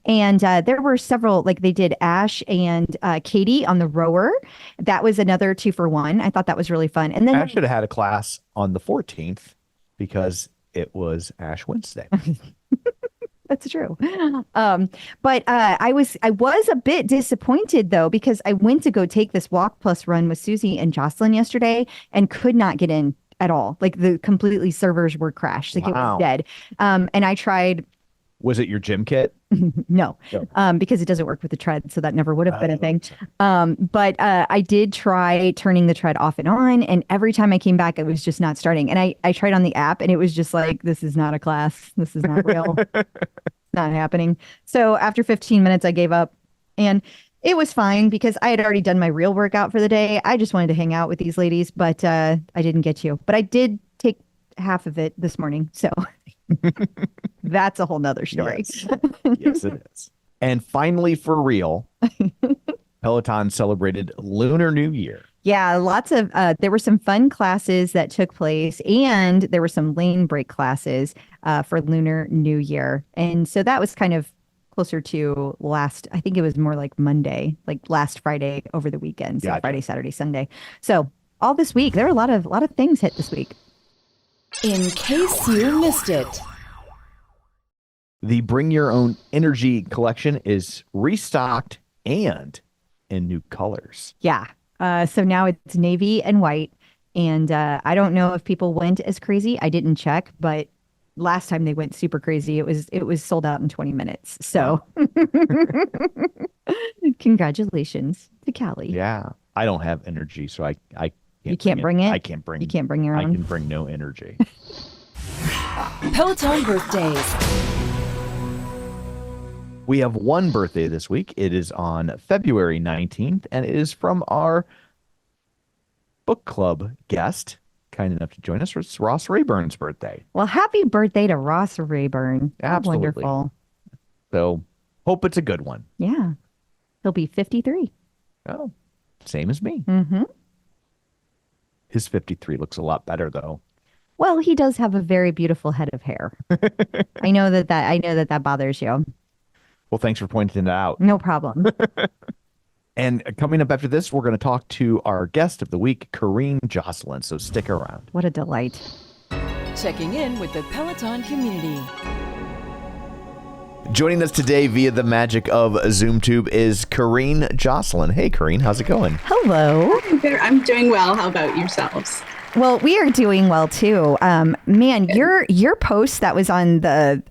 And there were several, like they did Ash and Katie on the rower. That was another 2-for-1. I thought that was really fun. And then Ash should have had a class on the 14th because it was Ash Wednesday. That's true. But I was a bit disappointed though, because I went to go take this walk plus run with Susie and Joscelyn yesterday and could not get in at all. Like the completely servers were crashed. Like it was dead. And I tried. Was it your GymKit? No, because it doesn't work with the tread. So that never would have been a thing. But I did try turning the tread off and on. And every time I came back, it was just not starting. And I tried on the app and it was just like, this is not a class. This is not real. It's not happening. So after 15 minutes, I gave up. And it was fine because I had already done my real workout for the day. I just wanted to hang out with these ladies, but I didn't get to. But I did take half of it this morning. So that's a whole nother story. Yes. Yes, it is. And finally, for real, Peloton celebrated Lunar New Year. Yeah, lots of, there were some fun classes that took place and there were some lane break classes for Lunar New Year. And so that was kind of closer to I think it was more like Monday, like last Friday over the weekend. So Gotcha. Friday, Saturday, Sunday. So all this week, there were a lot of things hit this week. In case you missed it. The Bring Your Own Energy collection is restocked and in new colors. Yeah. So now it's navy and white. And I don't know if people went as crazy. I didn't check, but last time they went super crazy. It was sold out in 20 minutes. So congratulations to Callie. Yeah. I don't have energy, so I You can't bring it? I can't bring You can't bring your I own? can bring no energy. Peloton birthdays. We have one birthday this week. It is on February 19th, and it is from our book club guest, kind enough to join us. It's Ross Rayburn's birthday. Well, happy birthday to Ross Rayburn. How Absolutely. wonderful. So hope it's a good one. Yeah. He'll be 53. Oh, same as me. Mm-hmm. His 53 looks a lot better, though. Well, he does have a very beautiful head of hair. I know that bothers you. Well, thanks for pointing it out. No problem. And coming up after this, we're going to talk to our guest of the week, Careen Joscelyn. So stick around. What a delight. Checking in with the Peloton community. Joining us today via the magic of ZoomTube is Careen Joscelyn. Hey, Careen, how's it going? Hello. I'm doing well. How about yourselves? Well, we are doing well too. Man, your post that was on the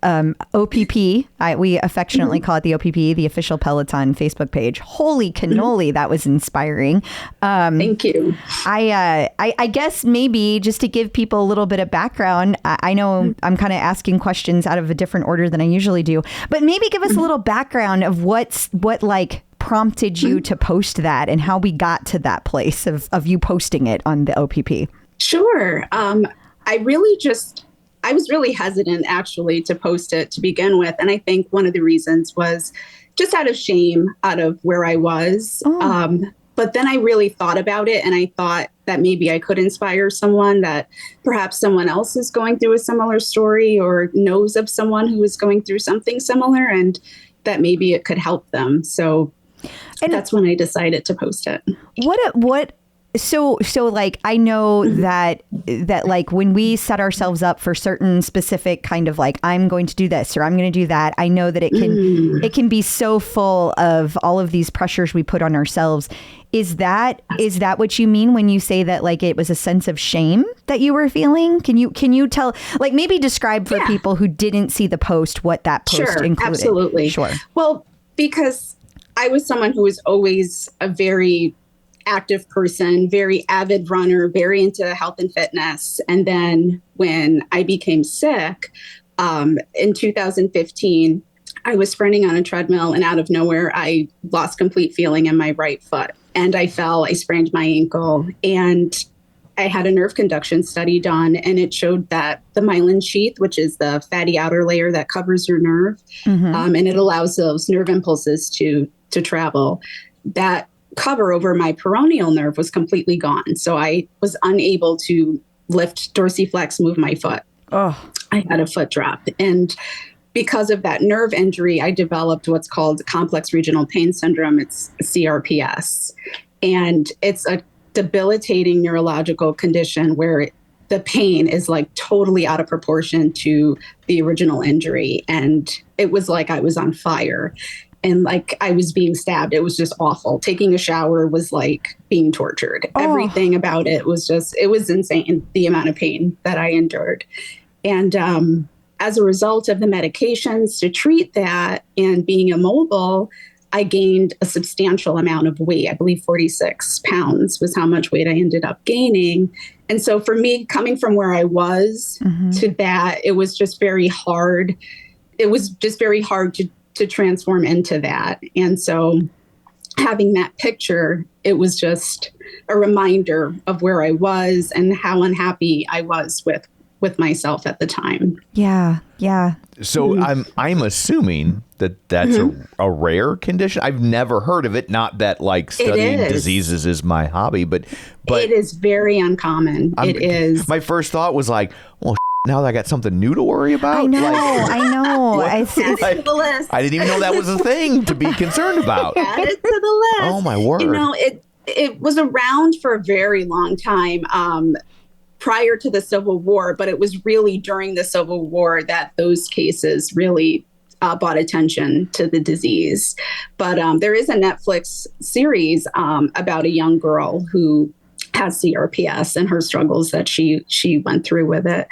OPP, we affectionately call it the OPP, the official Peloton Facebook page. Holy cannoli, that was inspiring. Thank you. I guess maybe just to give people a little bit of background, I know I'm kind of asking questions out of a different order than I usually do, but maybe give us a little background of what like prompted you to post that and how we got to that place of you posting it on the OPP. Sure. I was really hesitant actually to post it to begin with. And I think one of the reasons was just out of shame, out of where I was. But then I really thought about it and I thought that maybe I could inspire someone, that perhaps someone else is going through a similar story or knows of someone who is going through something similar and that maybe it could help them. So that's when I decided to post it. So like, I know that like when we set ourselves up for certain specific kind of like, I'm going to do this or I'm going to do that, I know that it can be so full of all of these pressures we put on ourselves. Is that what you mean when you say that like it was a sense of shame that you were feeling? Can you tell, like, maybe describe for people who didn't see the post what that post included? Absolutely. Sure. Well, because I was someone who was always a very active person, very avid runner, very into health and fitness. And then when I became sick in 2015, I was sprinting on a treadmill and out of nowhere, I lost complete feeling in my right foot and I fell, I sprained my ankle, and I had a nerve conduction study done, and it showed that the myelin sheath, which is the fatty outer layer that covers your nerve, and it allows those nerve impulses to travel, that cover over my peroneal nerve was completely gone. So I was unable to lift dorsiflex, move my foot. Oh, I had a foot drop. And because of that nerve injury, I developed what's called complex regional pain syndrome. It's CRPS. And it's a debilitating neurological condition where the pain is like totally out of proportion to the original injury. And it was like I was on fire. And like I was being stabbed. It was just awful. Taking a shower was like being tortured. Everything about it was insane, the amount of pain that I endured. And as a result of the medications to treat that and being immobile, I gained a substantial amount of weight. I believe 46 pounds was how much weight I ended up gaining. And so for me, coming from where I was to that, it was just very hard. It was just very hard to transform into that. And so having that picture, it was just a reminder of where I was and how unhappy I was with myself at the time. Yeah. So I'm assuming that's a rare condition. I've never heard of it. Not that like studying diseases is my hobby, but it is very uncommon. It is. My first thought was like, well, now that I got something new to worry about. I know. Add it to the list. I didn't even know that was a thing to be concerned about. Add it to the list. Oh my word! You know, it was around for a very long time prior to the Civil War, but it was really during the Civil War that those cases really brought attention to the disease. But there is a Netflix series about a young girl who has CRPS and her struggles that she went through with it.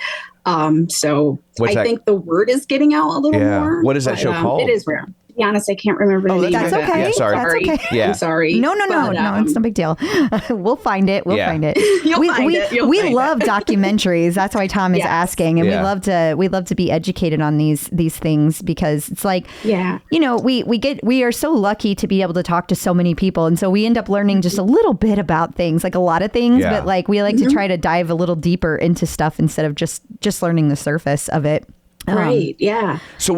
So I think the word is getting out a little more. What is that show called? It is rare. To be honest, I can't remember the name that's of okay. it. Yeah, sorry. That's okay. Yeah. I'm sorry. No, it's no big deal. We'll find it. We'll find it. We love documentaries. That's why Tom is asking, and we love to be educated on these things, because it's like, you know, we are so lucky to be able to talk to so many people, and so we end up learning just a little bit about things, like a lot of things, but like we like to try to dive a little deeper into stuff instead of just learning the surface of it. Right. Yeah. So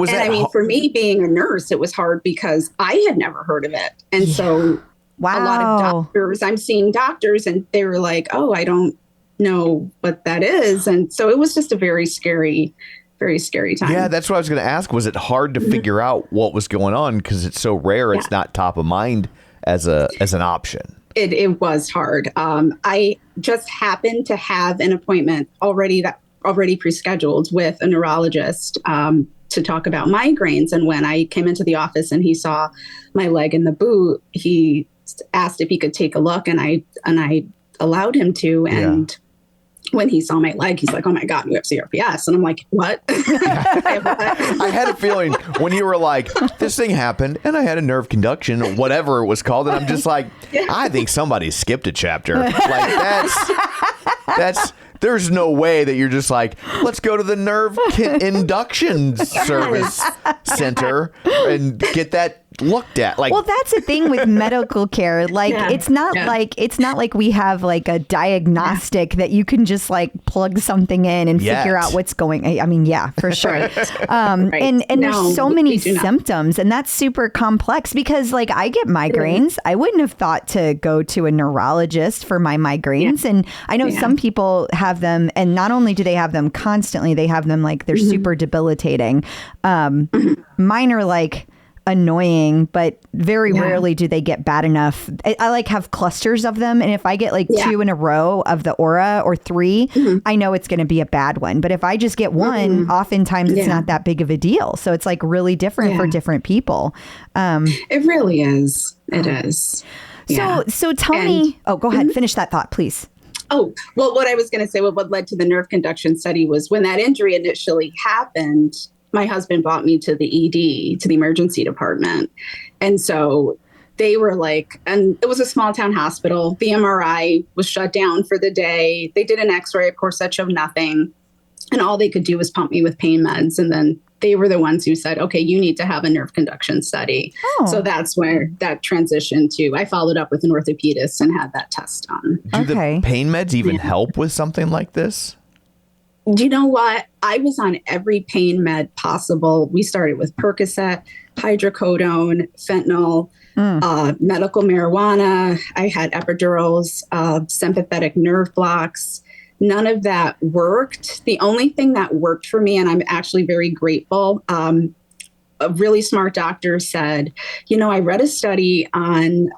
for me, being a nurse, it was hard because I had never heard of it. And so a lot of doctors, I'm seeing doctors and they were like, oh, I don't know what that is. And so it was just a very scary time. Yeah, that's what I was going to ask. Was it hard to figure out what was going on? Because it's so rare. It's not top of mind as an option. It was hard. I just happened to have an appointment already pre-scheduled with a neurologist to talk about migraines. And when I came into the office and he saw my leg in the boot, he asked if he could take a look, and I allowed him to. And when he saw my leg, he's like, "Oh my God, you have CRPS." And I'm like, "What?" I had a feeling when you were like, "This thing happened and I had a nerve conduction," or whatever it was called. And I'm just like, I think somebody skipped a chapter. Like that's there's no way that you're just like, let's go to the nerve induction service center and get that looked at. Like, well, that's the thing with medical care. Like, it's not like we have like a diagnostic that you can just like plug something in and figure out what's going. I mean, for sure. And there's so many symptoms, and that's super complex because like I get migraines. I wouldn't have thought to go to a neurologist for my migraines, and I know some people have them, and not only do they have them constantly, they have them like they're super debilitating. Mine are like annoying, but very rarely do they get bad enough. I like have clusters of them. And if I get like 2 in a row of the aura or 3, I know it's going to be a bad one. But if I just get one, oftentimes it's not that big of a deal. So it's like really different for different people. It really is. It is. So tell me, go ahead. Finish that thought, please. Oh, well, what I was going to say, what led to the nerve conduction study was when that injury initially happened, my husband brought me to the ED, to the emergency department. And so they were like, and it was a small town hospital. The MRI was shut down for the day. They did an x-ray. Of course, that showed nothing. And all they could do was pump me with pain meds. And then they were the ones who said, okay, you need to have a nerve conduction study. So that's where that transitioned to. I followed up with an orthopedist and had that test done. Do the pain meds even help with something like this? Do you know what? I was on every pain med possible. We started with Percocet, hydrocodone, fentanyl, medical marijuana. I had epidurals, sympathetic nerve blocks. None of that worked. The only thing that worked for me, and I'm actually very grateful, a really smart doctor said, I read a study on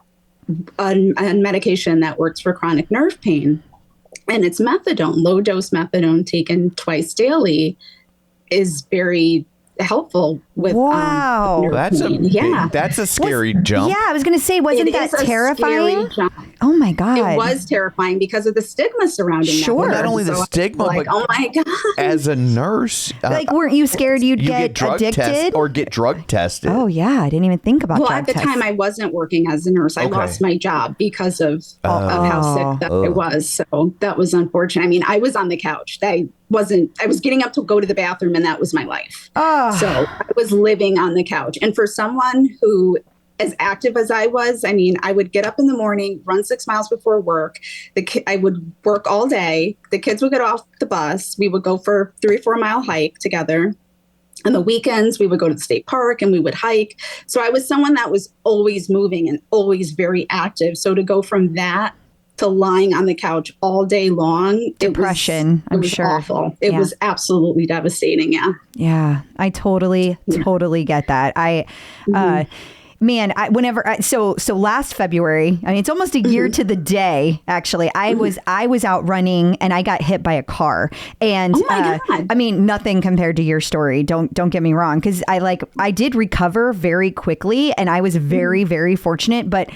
medication that works for chronic nerve pain, and it's methadone. Low dose methadone taken twice daily is very helpful with that's a scary jump. Yeah, I was gonna say, wasn't that terrifying? Oh my God. It was terrifying because of the stigma surrounding that. Well, not only the stigma, but oh my God. As a nurse, weren't you scared you'd get addicted or get drug tested? Oh yeah, I didn't even think about at the time I wasn't working as a nurse. I lost my job because of how sick that I was. So that was unfortunate. I mean, I was on the couch. I was getting up to go to the bathroom, and that was my life. So I was living on the couch. And for someone who, as active as I was, I mean, I would get up in the morning, run 6 miles before work. I would work all day. The kids would get off the bus. We would go for a 3 or 4 mile hike together. On the weekends, we would go to the state park and we would hike. So I was someone that was always moving and always very active. So to go from that to lying on the couch all day long, depression, it was sure. awful. It was absolutely devastating. Yeah, I totally get that. So last February, I mean, it's almost a year to the day, actually. I was out running and I got hit by a car. And I mean, nothing compared to your story. Don't get me wrong. Cause I did recover very quickly and I was very, very fortunate. But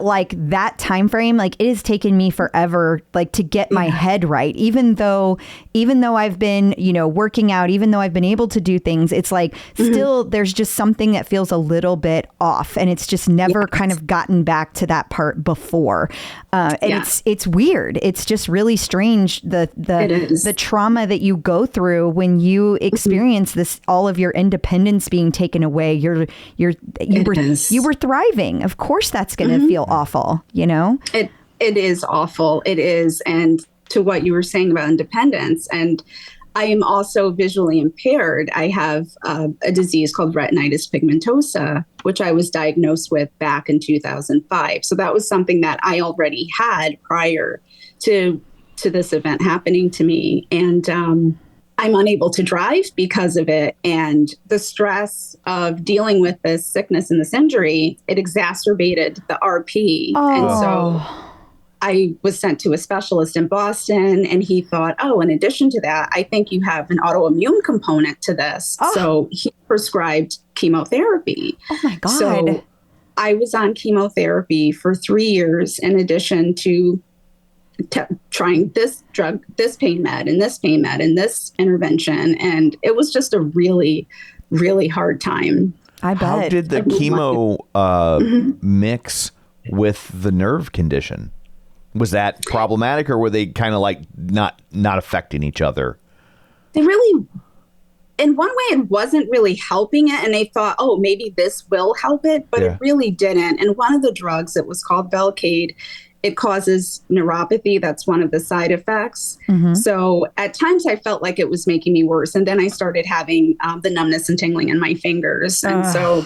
like that time frame, like it has taken me forever, like to get my head right. Even though I've been, working out, even though I've been able to do things, it's like still there's just something that feels a little bit off. And it's just never kind of gotten back to that part before. It's weird. It's just really strange. The trauma that you go through when you experience this, all of your independence being taken away. You were thriving. Of course, that's going to feel awful. It is awful. It is. And to what you were saying about independence, and I am also visually impaired. I have a disease called retinitis pigmentosa, which I was diagnosed with back in 2005. So that was something that I already had prior to this event happening to me. And I'm unable to drive because of it. And the stress of dealing with this sickness and this injury, it exacerbated the RP. And so I was sent to a specialist in Boston, and he thought, in addition to that, I think you have an autoimmune component to this. So he prescribed chemotherapy. Oh my God. So I was on chemotherapy for 3 years in addition to trying this drug, this pain med, and this pain med, and this intervention. And it was just a really, really hard time. I bet. How did the chemo mix with the nerve condition? Was that problematic, or were they kind of like not affecting each other? They really, in one way, it wasn't really helping it. And they thought, maybe this will help it, but it really didn't. And one of the drugs, it was called Velcade. It causes neuropathy. That's one of the side effects. So at times I felt like it was making me worse. And then I started having the numbness and tingling in my fingers. And so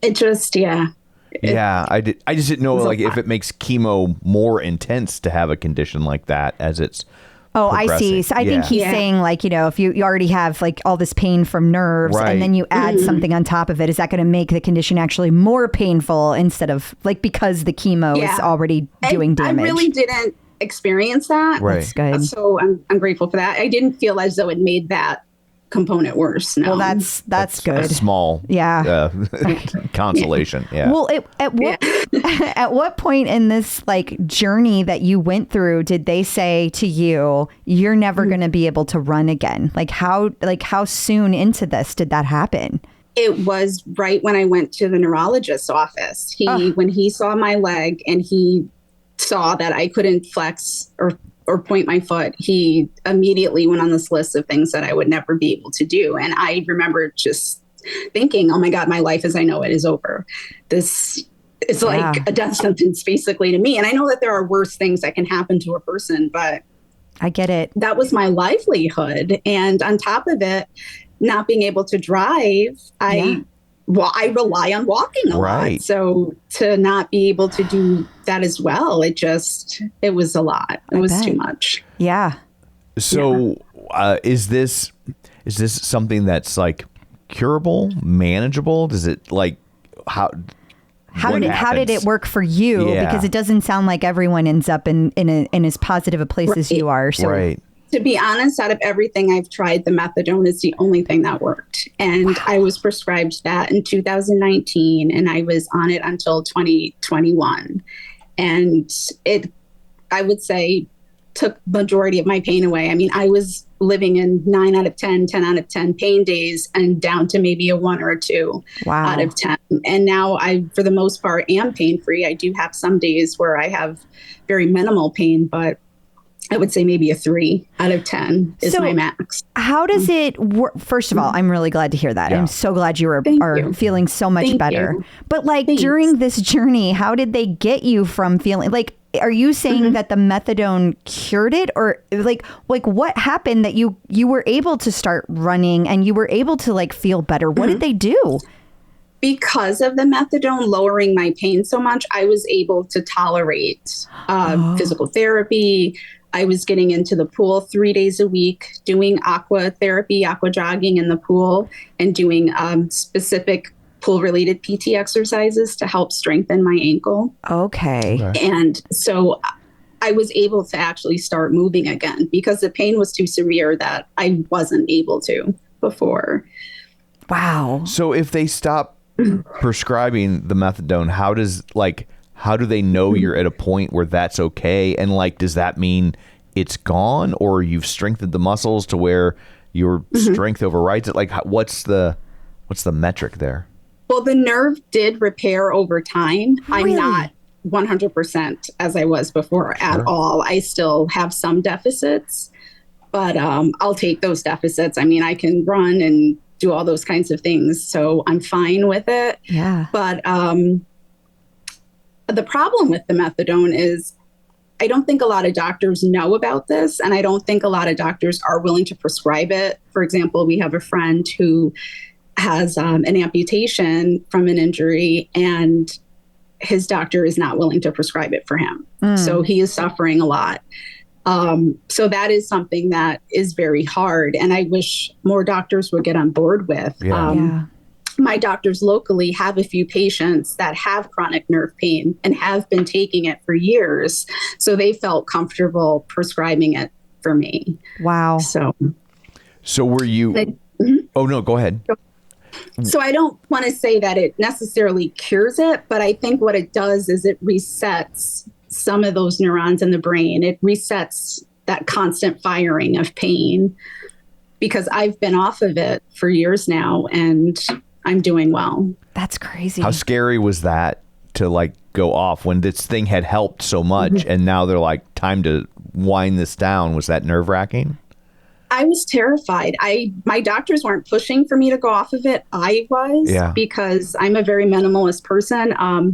it just, I just didn't know if it makes chemo more intense to have a condition like that, as it's Oh, I see. progressing. So I think he's Yeah. saying like, if you already have like all this pain from nerves Right. and then you add something on top of it, is that going to make the condition actually more painful instead of like because the chemo is Yeah. already doing damage? I really didn't experience that. Right. That's good. So I'm grateful for that. I didn't feel as though it made that component worse. No. Well, that's A good. small Yeah. consolation. Yeah. Well, at what point in this like journey that you went through did they say to you, you're never going to be able to run again? Like how soon into this did that happen? It was right when I went to the neurologist's office. When he saw my leg and he saw that I couldn't flex or point my foot, he immediately went on this list of things that I would never be able to do. And I remember just thinking, oh my God, my life as I know it is over. This is like a death sentence basically to me. And I know that there are worse things that can happen to a person, but I get it. that was my livelihood. And on top of it, not being able to drive, I rely on walking a Right. lot. So to not be able to do that as well, it was a lot. It was bet. too much. Yeah. So is this something that's like curable, manageable? Does it like how did it work for you? Yeah. Because it doesn't sound like everyone ends up in as positive a place as you are. So Right. To be honest, out of everything I've tried, the methadone is the only thing that worked. And I was prescribed that in 2019, and I was on it until 2021. And I would say, took majority of my pain away. I mean, I was living in 9 out of 10, 10 out of 10 pain days and down to maybe a 1 or a 2 out of 10. And now I, for the most part, am pain-free. I do have some days where I have very minimal pain, but I would say maybe a 3 out of 10 is my max. How does it work? First of all, I'm really glad to hear that. Yeah. I'm so glad you are feeling so much better. you. But like Thanks. during this journey, how did they get you from feeling like, are you saying that the methadone cured it, or like what happened that you were able to start running and you were able to like feel better? What did they do? Because of the methadone lowering my pain so much, I was able to tolerate physical therapy. I was getting into the pool 3 days a week, doing aqua therapy, aqua jogging in the pool, and doing specific pool-related PT exercises to help strengthen my ankle. Okay. And so I was able to actually start moving again because the pain was too severe that I wasn't able to before. Wow. So if they stop prescribing the methadone, how do they know you're at a point where that's okay? And like, does that mean it's gone, or you've strengthened the muscles to where your strength overrides it? Like, what's the metric there? Well, the nerve did repair over time. Really? I'm not 100% as I was before at all. I still have some deficits, but I'll take those deficits. I mean, I can run and do all those kinds of things, so I'm fine with it. Yeah. But the problem with the methadone is I don't think a lot of doctors know about this, and I don't think a lot of doctors are willing to prescribe it. For example, we have a friend who has an amputation from an injury, and his doctor is not willing to prescribe it for him. So he is suffering a lot. So that is something that is very hard, and I wish more doctors would get on board with. My doctors locally have a few patients that have chronic nerve pain and have been taking it for years. So they felt comfortable prescribing it for me. Wow. So were you? Oh no, go ahead. So I don't want to say that it necessarily cures it, but I think what it does is it resets some of those neurons in the brain. It resets that constant firing of pain, because I've been off of it for years now and I'm doing well. That's crazy. How scary was that to like go off when this thing had helped so much and now they're like, time to wind this down? Was that nerve wracking? I was terrified. My doctors weren't pushing for me to go off of it. I was, because I'm a very minimalist person.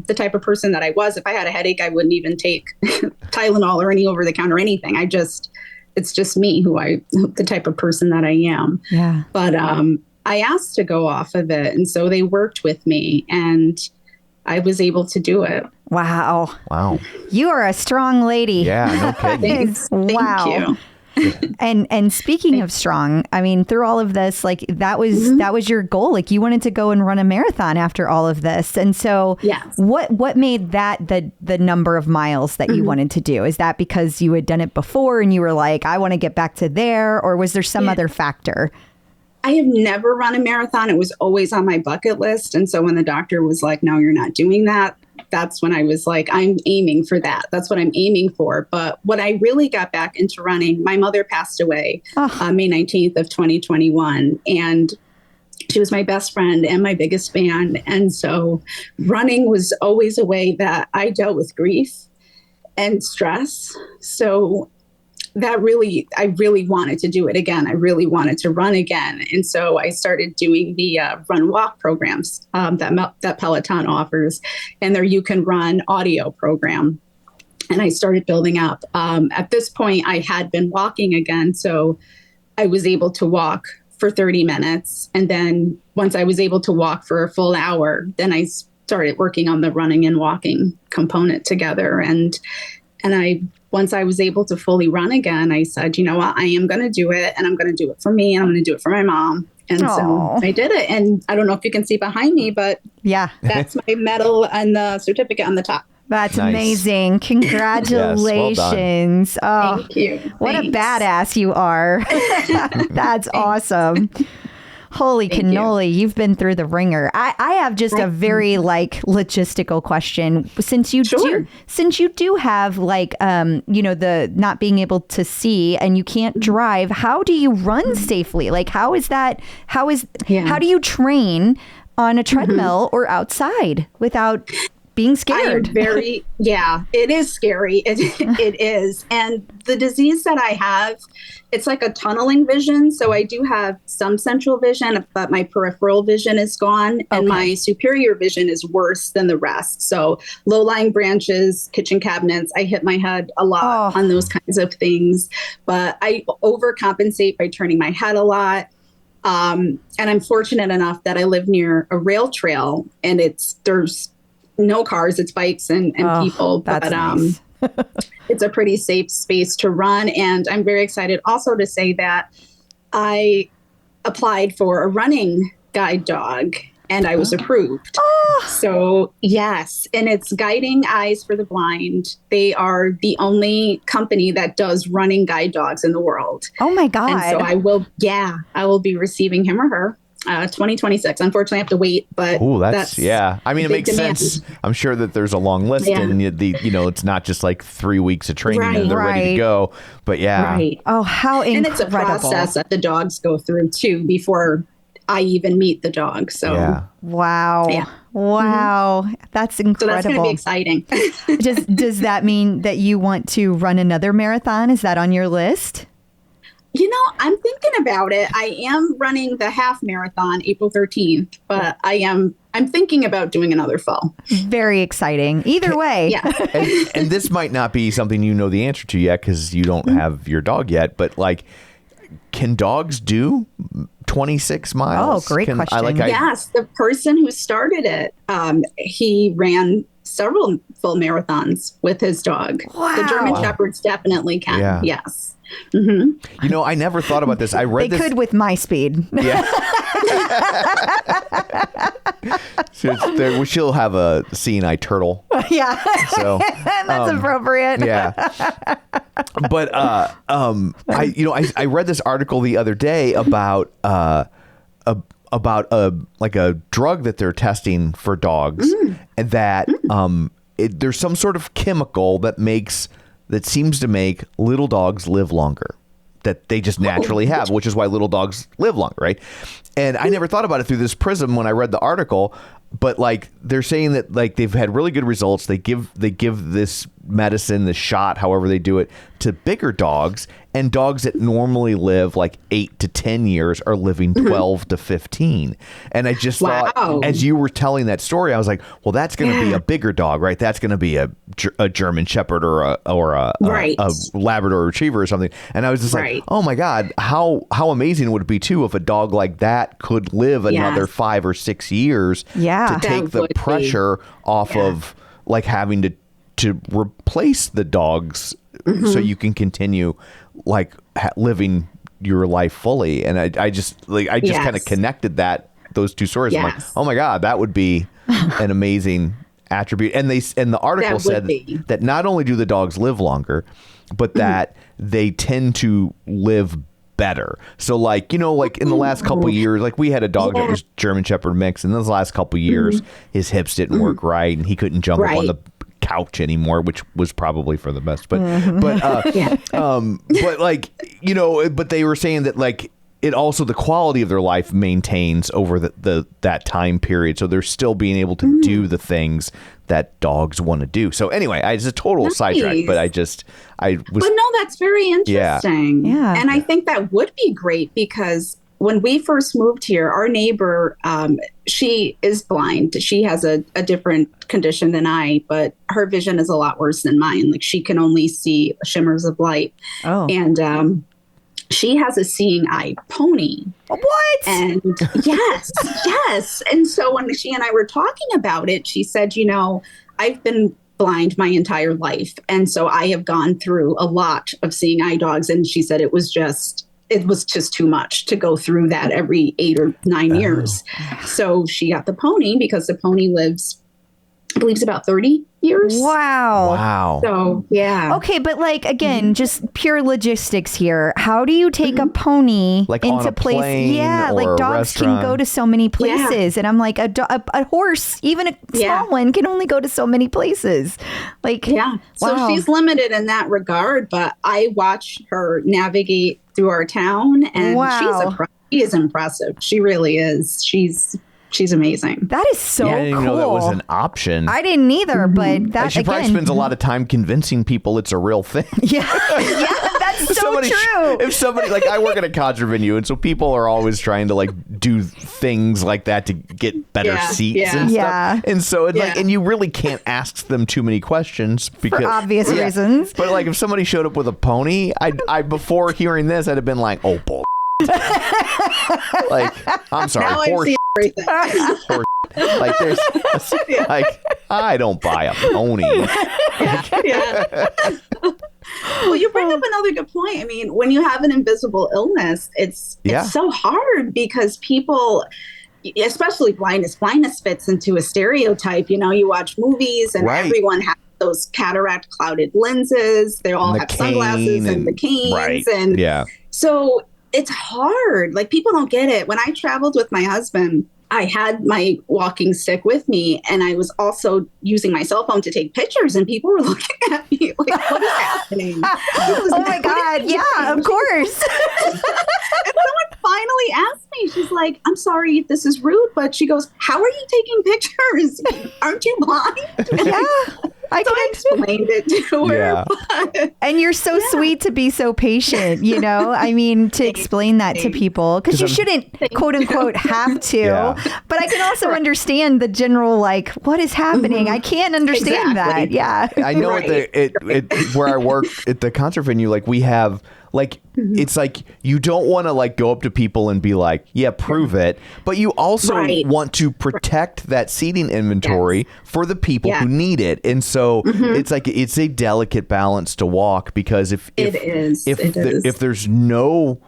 The type of person that I was, if I had a headache, I wouldn't even take Tylenol or any over-the-counter anything. It's just me, the type of person that I am. Yeah. But I asked to go off of it, and so they worked with me, and I was able to do it. Wow. Wow. You are a strong lady. Yeah, no kidding. Thank you. And speaking of strong, I mean, through all of this, like that was your goal. Like you wanted to go and run a marathon after all of this. And so what made that the number of miles that you wanted to do? Is that because you had done it before and you were like, I want to get back to there? Or was there some other factor? I have never run a marathon. It was always on my bucket list. And so when the doctor was like, no, you're not doing that, that's when I was like, I'm aiming for that. That's what I'm aiming for. But when I really got back into running, my mother passed away May 19th of 2021. And she was my best friend and my biggest fan. And so running was always a way that I dealt with grief and stress. So I really wanted to do it again. I really wanted to run again. And so I started doing the run walk programs that Peloton offers. And their You Can Run audio program. And I started building up. At this point, I had been walking again. So I was able to walk for 30 minutes. And then once I was able to walk for a full hour, then I started working on the running and walking component together. And once I was able to fully run again, I said, you know what, I am going to do it, and I'm going to do it for me, and I'm going to do it for my mom. And so I did it. And I don't know if you can see behind me, but that's my medal and the certificate on the top. That's amazing. Congratulations. Yes, well Thank you. What a badass you are. That's awesome. Holy cannoli, you've been through the ringer. I have just a very logistical question. Since you do have the not being able to see and you can't drive, how do you run safely? Like how do you train on a treadmill or outside without being scared? It is scary. It is. And the disease that I have, it's like a tunneling vision. So I do have some central vision, but my peripheral vision is gone and my superior vision is worse than the rest. So low-lying branches, kitchen cabinets, I hit my head a lot on those kinds of things, but I overcompensate by turning my head a lot. And I'm fortunate enough that I live near a rail trail and there's no cars, it's bikes and people, but nice. It's a pretty safe space to run. And I'm very excited also to say that I applied for a running guide dog and I was approved. So yes, and it's Guiding Eyes for the Blind. They are the only company that does running guide dogs in the world. Oh my God. And so I will be receiving him or her. 2026. Unfortunately, I have to wait, but that's I mean, it makes sense. I'm sure that there's a long list, and it's not just like 3 weeks of training and they're ready to go. But oh, how incredible! And it's a process that the dogs go through too before I even meet the dog. So wow, that's incredible. So that's going to be exciting. Does that mean that you want to run another marathon? Is that on your list? I'm thinking about it. I am running the half marathon April 13th, but I'm thinking about doing another full. Very exciting. Either way. And this might not be something you know the answer to yet because you don't have your dog yet, but can dogs do 26 miles? Oh, great question. Yes, the person who started it, he ran several full marathons with his dog. Wow. The German Shepherds definitely can. Yeah. Yes. Mm-hmm. I never thought about this. I read they could with my speed. Yeah. She'll have a seeing eye turtle. Yeah. So that's appropriate. Yeah. But I read this article the other day about a drug that they're testing for dogs, and that there's some sort of chemical that seems to make little dogs live longer, that they just naturally have, which is why little dogs live longer, right? And I never thought about it through this prism when I read the article, but they're saying that they've had really good results. They give this medicine, this shot, however they do it, to bigger dogs, and dogs that normally live 8 to 10 years are living 12 to 15. And I just thought, as you were telling that story, I was like, well, that's going to be a bigger dog, right? That's going to be a German Shepherd or a Labrador Retriever or something. And I was just like, oh my God, how amazing would it be too if a dog like that could live another 5 or 6 years to take the pressure off of having to replace the dogs so you can continue like living your life fully. And I just kind of connected those two stories. I'm like, oh my God, that would be an amazing attribute. And the article said that not only do the dogs live longer, but that they tend to live better. So like, in the last couple of years, like we had a dog that was German Shepherd mix, and in the last couple of years, his hips didn't work right, and he couldn't jump up on the couch anymore, which was probably for the best. But but they were saying that like it also the quality of their life maintains over that time period. So they're still being able to do the things that dogs want to do. So anyway, it's a total sidetrack, but But no, that's very interesting. Yeah. And I think that would be great because when we first moved here, our neighbor, she is blind. She has a different condition than I, but her vision is a lot worse than mine. Like she can only see shimmers of light. Oh. And she has a seeing eye pony. What? And yes. And so when she and I were talking about it, she said, I've been blind my entire life. And so I have gone through a lot of seeing eye dogs. And she said it was just too much to go through that every 8 or 9 years. So she got the pony because the pony lives, I believe it's about 30 years. Wow. So, yeah. Okay, but like, again, just pure logistics here. How do you take a pony like into on a plane? Yeah, or like dogs can go to so many places. And I'm like, a horse, even a small one, can only go to so many places. Like, So she's limited in that regard, but I watch her navigate through our town, and she is impressive. She really is. She's amazing. That is so cool. I didn't know that was an option. I didn't either, but that she probably spends a lot of time convincing people it's a real thing. Yeah, that's so true. If somebody, like I work at a concert venue, and so people are always trying to like do things like that to get better seats and stuff. And so and you really can't ask them too many questions because for obvious reasons. But like if somebody showed up with a pony, I before hearing this, I'd have been like, oh, bull. Like, I'm sorry, horse. Horse. Like there's like I don't buy a pony. Well, you bring up another good point. I mean, when you have an invisible illness, it's so hard because people, especially blindness fits into a stereotype. You watch movies and everyone has those cataract clouded lenses. They all have sunglasses and the canes. And so it's hard. Like people don't get it. When I traveled with my husband, I had my walking stick with me, and I was also using my cell phone to take pictures, and people were looking at me like, what is happening? Oh my God. Yeah, of course. And someone finally asked me, she's like, I'm sorry if this is rude, but she goes, how are you taking pictures? Aren't you blind? Yeah. I explained it to her. But, and you're so sweet to be so patient, I mean, to explain that to people, because you shouldn't, quote unquote, have to. Yeah. But I can also understand the general, like, what is happening? I can't understand that. Yeah. I know where I work at the concert venue, like we have, like, it's like you don't want to like go up to people and be like, yeah, prove it. But you also want to protect that seating inventory for the people who need it. And so it's like it's a delicate balance to walk, because if there's no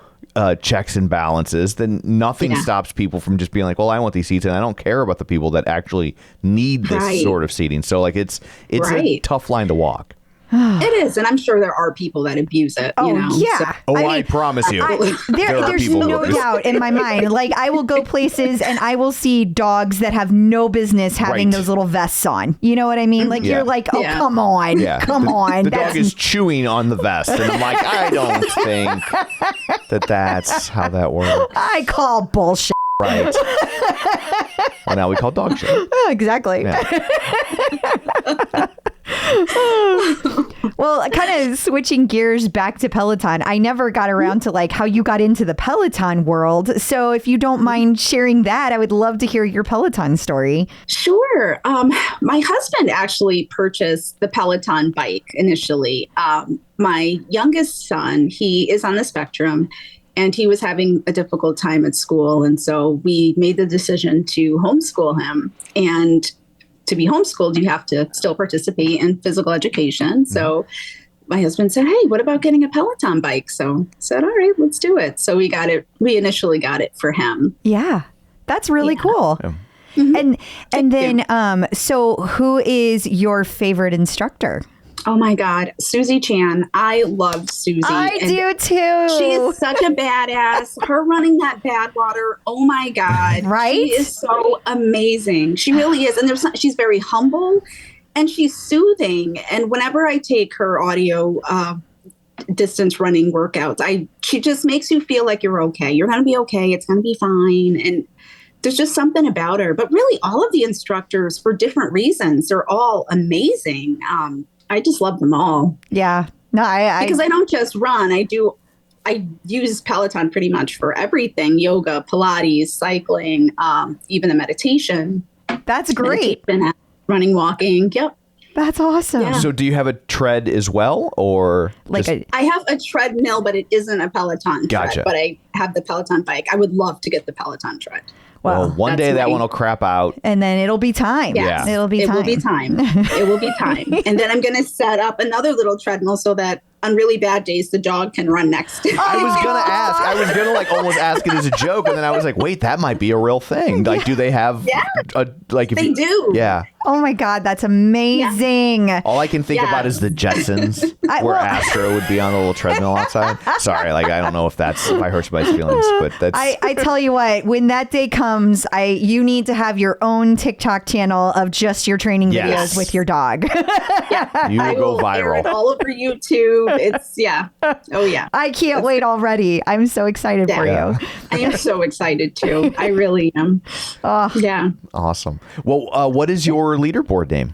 checks and balances, then nothing stops people from just being like, well, I want these seats and I don't care about the people that actually need this sort of seating. So like it's a tough line to walk. It is, and I'm sure there are people that abuse it. Yeah. So, I promise you, there's no doubt in my mind. Like I will go places and I will see dogs that have no business having those little vests on. You know what I mean? Like you're like, oh, come on, come on. The dog is chewing on the vest, and I'm like, I don't think that's how that works. I call bullshit. Right. Well, now we call dog shit. Exactly. Yeah. Well, kind of switching gears back to Peloton. I never got around to like how you got into the Peloton world. So if you don't mind sharing that, I would love to hear your Peloton story. Sure. My husband actually purchased the Peloton bike initially. My youngest son, he is on the spectrum, and he was having a difficult time at school. And so we made the decision to homeschool him. And to be homeschooled, you have to still participate in physical education. So my husband said, hey, what about getting a Peloton bike? So I said, all right, let's do it. So we initially got it for him. Yeah. That's really cool. Yeah. And then, so who is your favorite instructor? Oh my God, Susie Chan. I love Susie. I do too. She is such a badass. Her running that bad water. Oh my God. Right? She is so amazing. She really is. And she's very humble and she's soothing. And whenever I take her audio distance running workouts, she just makes you feel like you're okay. You're going to be okay. It's going to be fine. And there's just something about her. But really, all of the instructors, for different reasons, they're all amazing. I just love them all. Yeah. No, because I don't just run. I use Peloton pretty much for everything: yoga, Pilates, cycling, even the meditation. That's great. Running, walking. Yep. That's awesome. Yeah. So do you have a tread as well, or like I have a treadmill, but it isn't a Peloton Gotcha. tread, but I have the Peloton bike. I would love to get the Peloton tread. well, one day that one will crap out. And then it'll be time. Yes, It'll be time. It will be time. It will be time. And then I'm going to set up another little treadmill so that on really bad days, the dog can run next to me. I was going to ask. I was going to like almost ask it as a joke. And then I was like, wait, that might be a real thing. Like, do they have like if They do. Yeah. Oh my God, that's amazing. Yeah. All I can think about is the Jetsons, where Astro would be on the little treadmill outside. Sorry, like I don't know if I hurt somebody's feelings, but that's. I tell you what, when that day comes, you need to have your own TikTok channel of just your training videos with your dog. You will go viral. Air it all over YouTube. It's Oh yeah. I can't wait already. I'm so excited for you. I am so excited too. I really am. Oh yeah. Awesome. Well, what is your leaderboard name?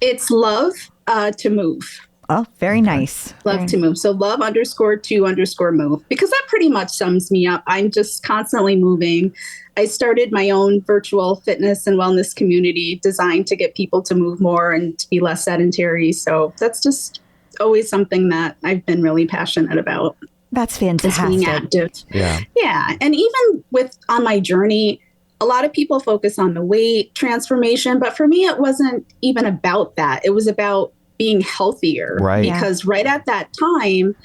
It's Love to Move. Oh, very nice. Love to Move. So love_to_move, because that pretty much sums me up. I'm just constantly moving. I started my own virtual fitness and wellness community designed to get people to move more and to be less sedentary. So that's just always something that I've been really passionate about. That's fantastic. Being active. Yeah. Yeah. And even on my journey, a lot of people focus on the weight transformation, but for me, it wasn't even about that. It was about being healthier. Right. Because right at that time,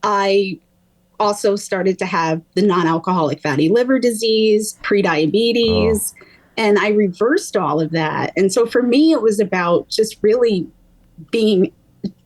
I also started to have the non-alcoholic fatty liver disease, prediabetes, and I reversed all of that. And so for me, it was about just really being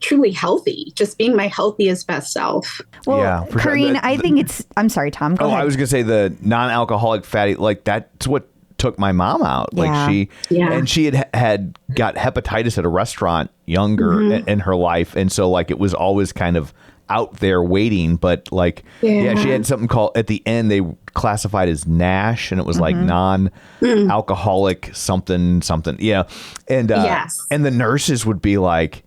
truly healthy, just being my healthiest best self. Well, yeah, for Careen, sure. I think I'm sorry, Tom. Go ahead. I was going to say the non-alcoholic fatty, like that's what took my mom out. Like she had got hepatitis at a restaurant younger in her life. And so like it was always kind of out there waiting, but like, she had something called at the end, they classified as NASH, and it was like non-alcoholic something. Yeah. And, and the nurses would be like,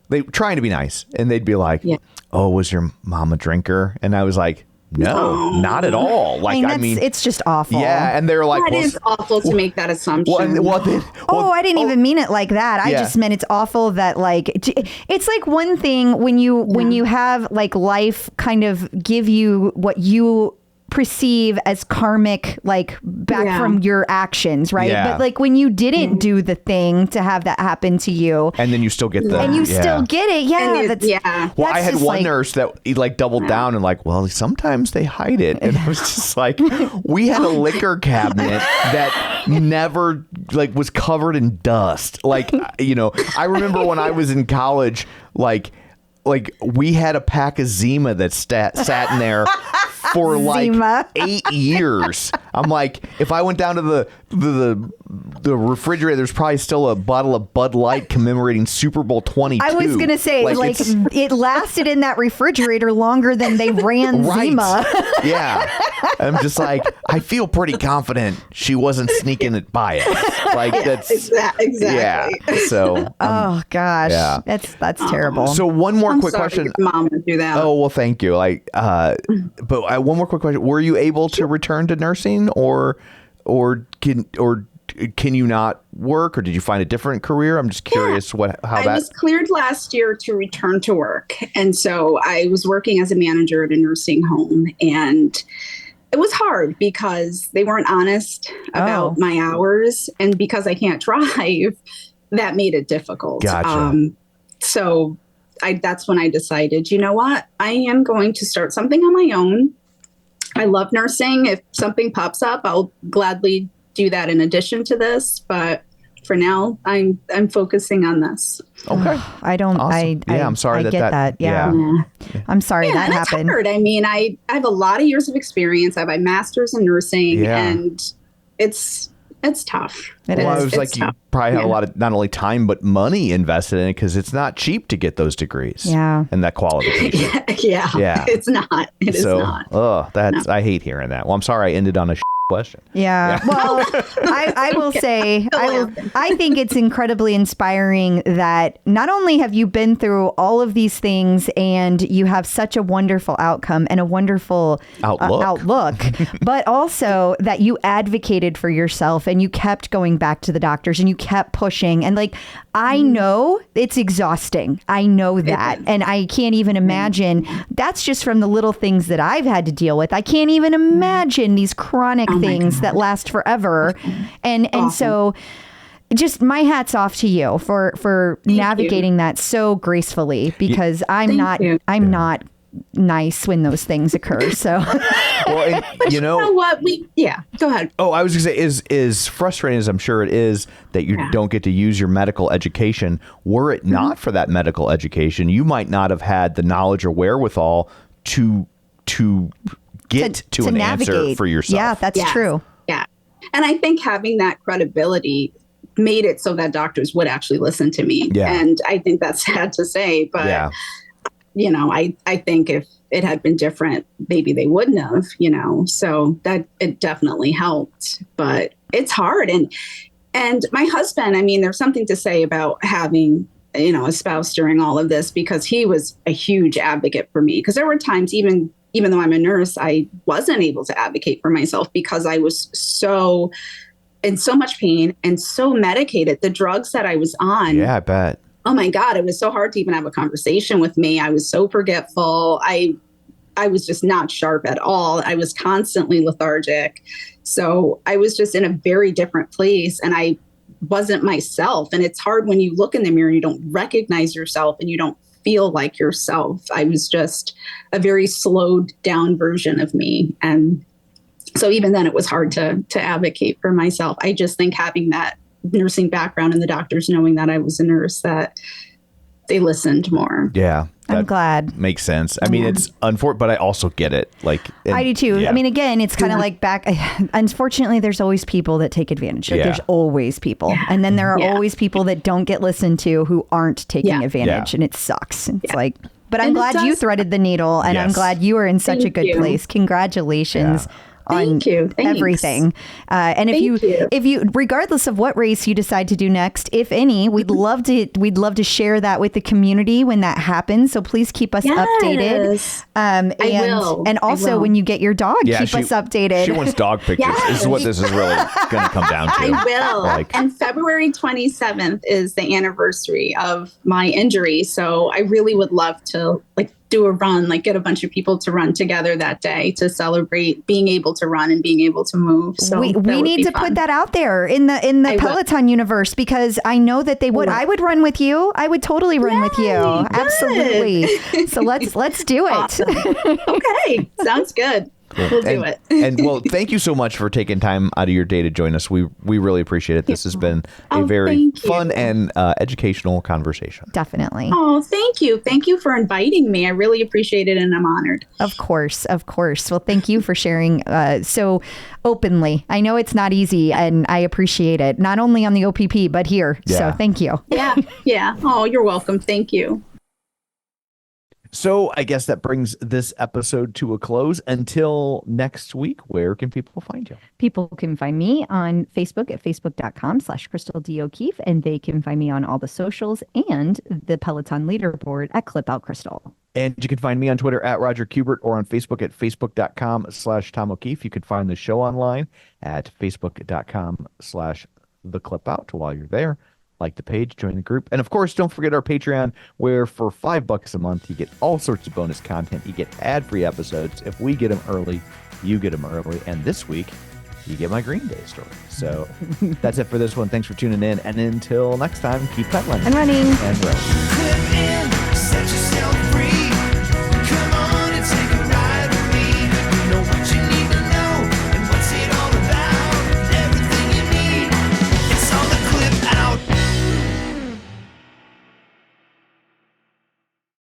they trying to be nice, and they'd be like, oh, was your mom a drinker? And I was like, no, not at all. Like, I mean, it's just awful. Yeah. And they're like, that is awful to make that assumption. I didn't even mean it like that. I just meant it's awful that like, it's like one thing when you have like life kind of give you what you perceive as karmic, like back from your actions, right? But like when you didn't do the thing to have that happen to you, and then you still get the and you still get it, Well, I had one nurse that he like doubled down and like, well, sometimes they hide it, and I was just like, we had a liquor cabinet that never like was covered in dust, like I remember when I was in college, like we had a pack of Zima that sat in there for like 8 years. I'm like, if I went down to the refrigerator, there's probably still a bottle of Bud Light commemorating Super Bowl 22. I was gonna say, like it lasted in that refrigerator longer than they ran Zima. Yeah, I'm just like, I feel pretty confident she wasn't sneaking it by us. Like that's exactly. Yeah. So. Oh gosh, that's terrible. So one more quick sorry question. your mom would do that. Oh well, thank you. Like, but one more quick question: were you able to return to nursing, or can you not work, or did you find a different career? I'm just curious I was cleared last year to return to work, and so I was working as a manager at a nursing home, and it was hard because they weren't honest about my hours, and because I can't drive, that made it difficult. Gotcha. So that's when I decided, you know what, I am going to start something on my own. I love nursing. If something pops up, I'll gladly do that in addition to this. But for now, I'm focusing on this. Okay. I don't. Awesome. I'm sorry I get that. Yeah. I'm sorry that happened. Hard. I mean, I have a lot of years of experience. I have a master's in nursing, and it's tough. I was like, you probably have a lot of not only time but money invested in it because it's not cheap to get those degrees. Yeah. And that qualification. Yeah. It's not. It is not. I hate hearing that. Well, I'm sorry I ended on a question. Yeah. Well, I will say, I think it's incredibly inspiring that not only have you been through all of these things and you have such a wonderful outcome and a wonderful outlook, but also that you advocated for yourself and you kept going back to the doctors and you kept pushing. And like, I know it's exhausting. I know that. And I can't even imagine. That's just from the little things that I've had to deal with. I can't even imagine these chronic things that last forever. And so just my hat's off to you for navigating that so gracefully, because I'm not nice when those things occur. So well, but you know what, go ahead. Oh, I was gonna say is frustrating as I'm sure it is that you don't get to use your medical education. Were it not for that medical education, you might not have had the knowledge or wherewithal to get to an navigate. Answer for yourself. Yeah, that's true. Yeah. And I think having that credibility made it so that doctors would actually listen to me. Yeah. And I think that's sad to say, but you know, I think if it had been different, maybe they wouldn't have, you know, so that it definitely helped, but it's hard. And my husband, I mean, there's something to say about having, you know, a spouse during all of this, because he was a huge advocate for me. Because there were times, even though I'm a nurse, I wasn't able to advocate for myself because I was so in so much pain and so medicated. The drugs that I was on. Yeah, I bet. Oh my God, it was so hard to even have a conversation with me. I was so forgetful. I was just not sharp at all. I was constantly lethargic. So I was just in a very different place and I wasn't myself. And it's hard when you look in the mirror and you don't recognize yourself and you don't feel like yourself. I was just a very slowed down version of me. And so even then it was hard to advocate for myself. I just think having that nursing background and the doctors knowing that I was a nurse, that they listened more. Yeah. I'm glad. Makes sense. I mean, it's unfortunate, but I also get it. Like I do too. Yeah. I mean, again, it's kind of like unfortunately, there's always people that take advantage. Like, there's always people. Yeah. And then there are always people that don't get listened to who aren't taking advantage. And it sucks. It's like, but I'm glad you threaded the needle and I'm glad you are in such a good place. Congratulations. On everything. And if you, regardless of what race you decide to do next, if any, we'd love to share that with the community when that happens. So please keep us updated. I will. And also when you get your dog, keep us updated. She wants dog pictures. This is what this is really going to come down to. I will. And February 27th is the anniversary of my injury. So I really would love to do a run, get a bunch of people to run together that day to celebrate being able to run and being able to move. So we need to put that out there in the Peloton universe, because I know that they would. I would run with you. I would totally run with you. Good. Absolutely. So let's do it. Awesome. Okay, sounds good. Cool. We'll do it. And well, thank you so much for taking time out of your day to join us. We really appreciate it. This has been a very fun and educational conversation. Definitely. Oh, thank you. Thank you for inviting me. I really appreciate it and I'm honored. Of course. Well, thank you for sharing so openly. I know it's not easy and I appreciate it, not only on the OPP, but here. Yeah. So thank you. Yeah. Oh, you're welcome. Thank you. So I guess that brings this episode to a close. Until next week, where can people find you? People can find me on Facebook at facebook.com/Crystal D. O'Keefe, and they can find me on all the socials and the Peloton leaderboard at Clip Out Crystal. And you can find me on Twitter at Roger Kubert or on Facebook at facebook.com/Tom O'Keefe. You can find the show online at facebook.com/The Clip Out while you're there. Like the page, join the group. And of course, don't forget our Patreon, where for $5 a month, you get all sorts of bonus content. You get ad-free episodes. If we get them early, you get them early. And this week, you get my Green Day story. So that's it for this one. Thanks for tuning in. And until next time, keep pedaling and running and rowing.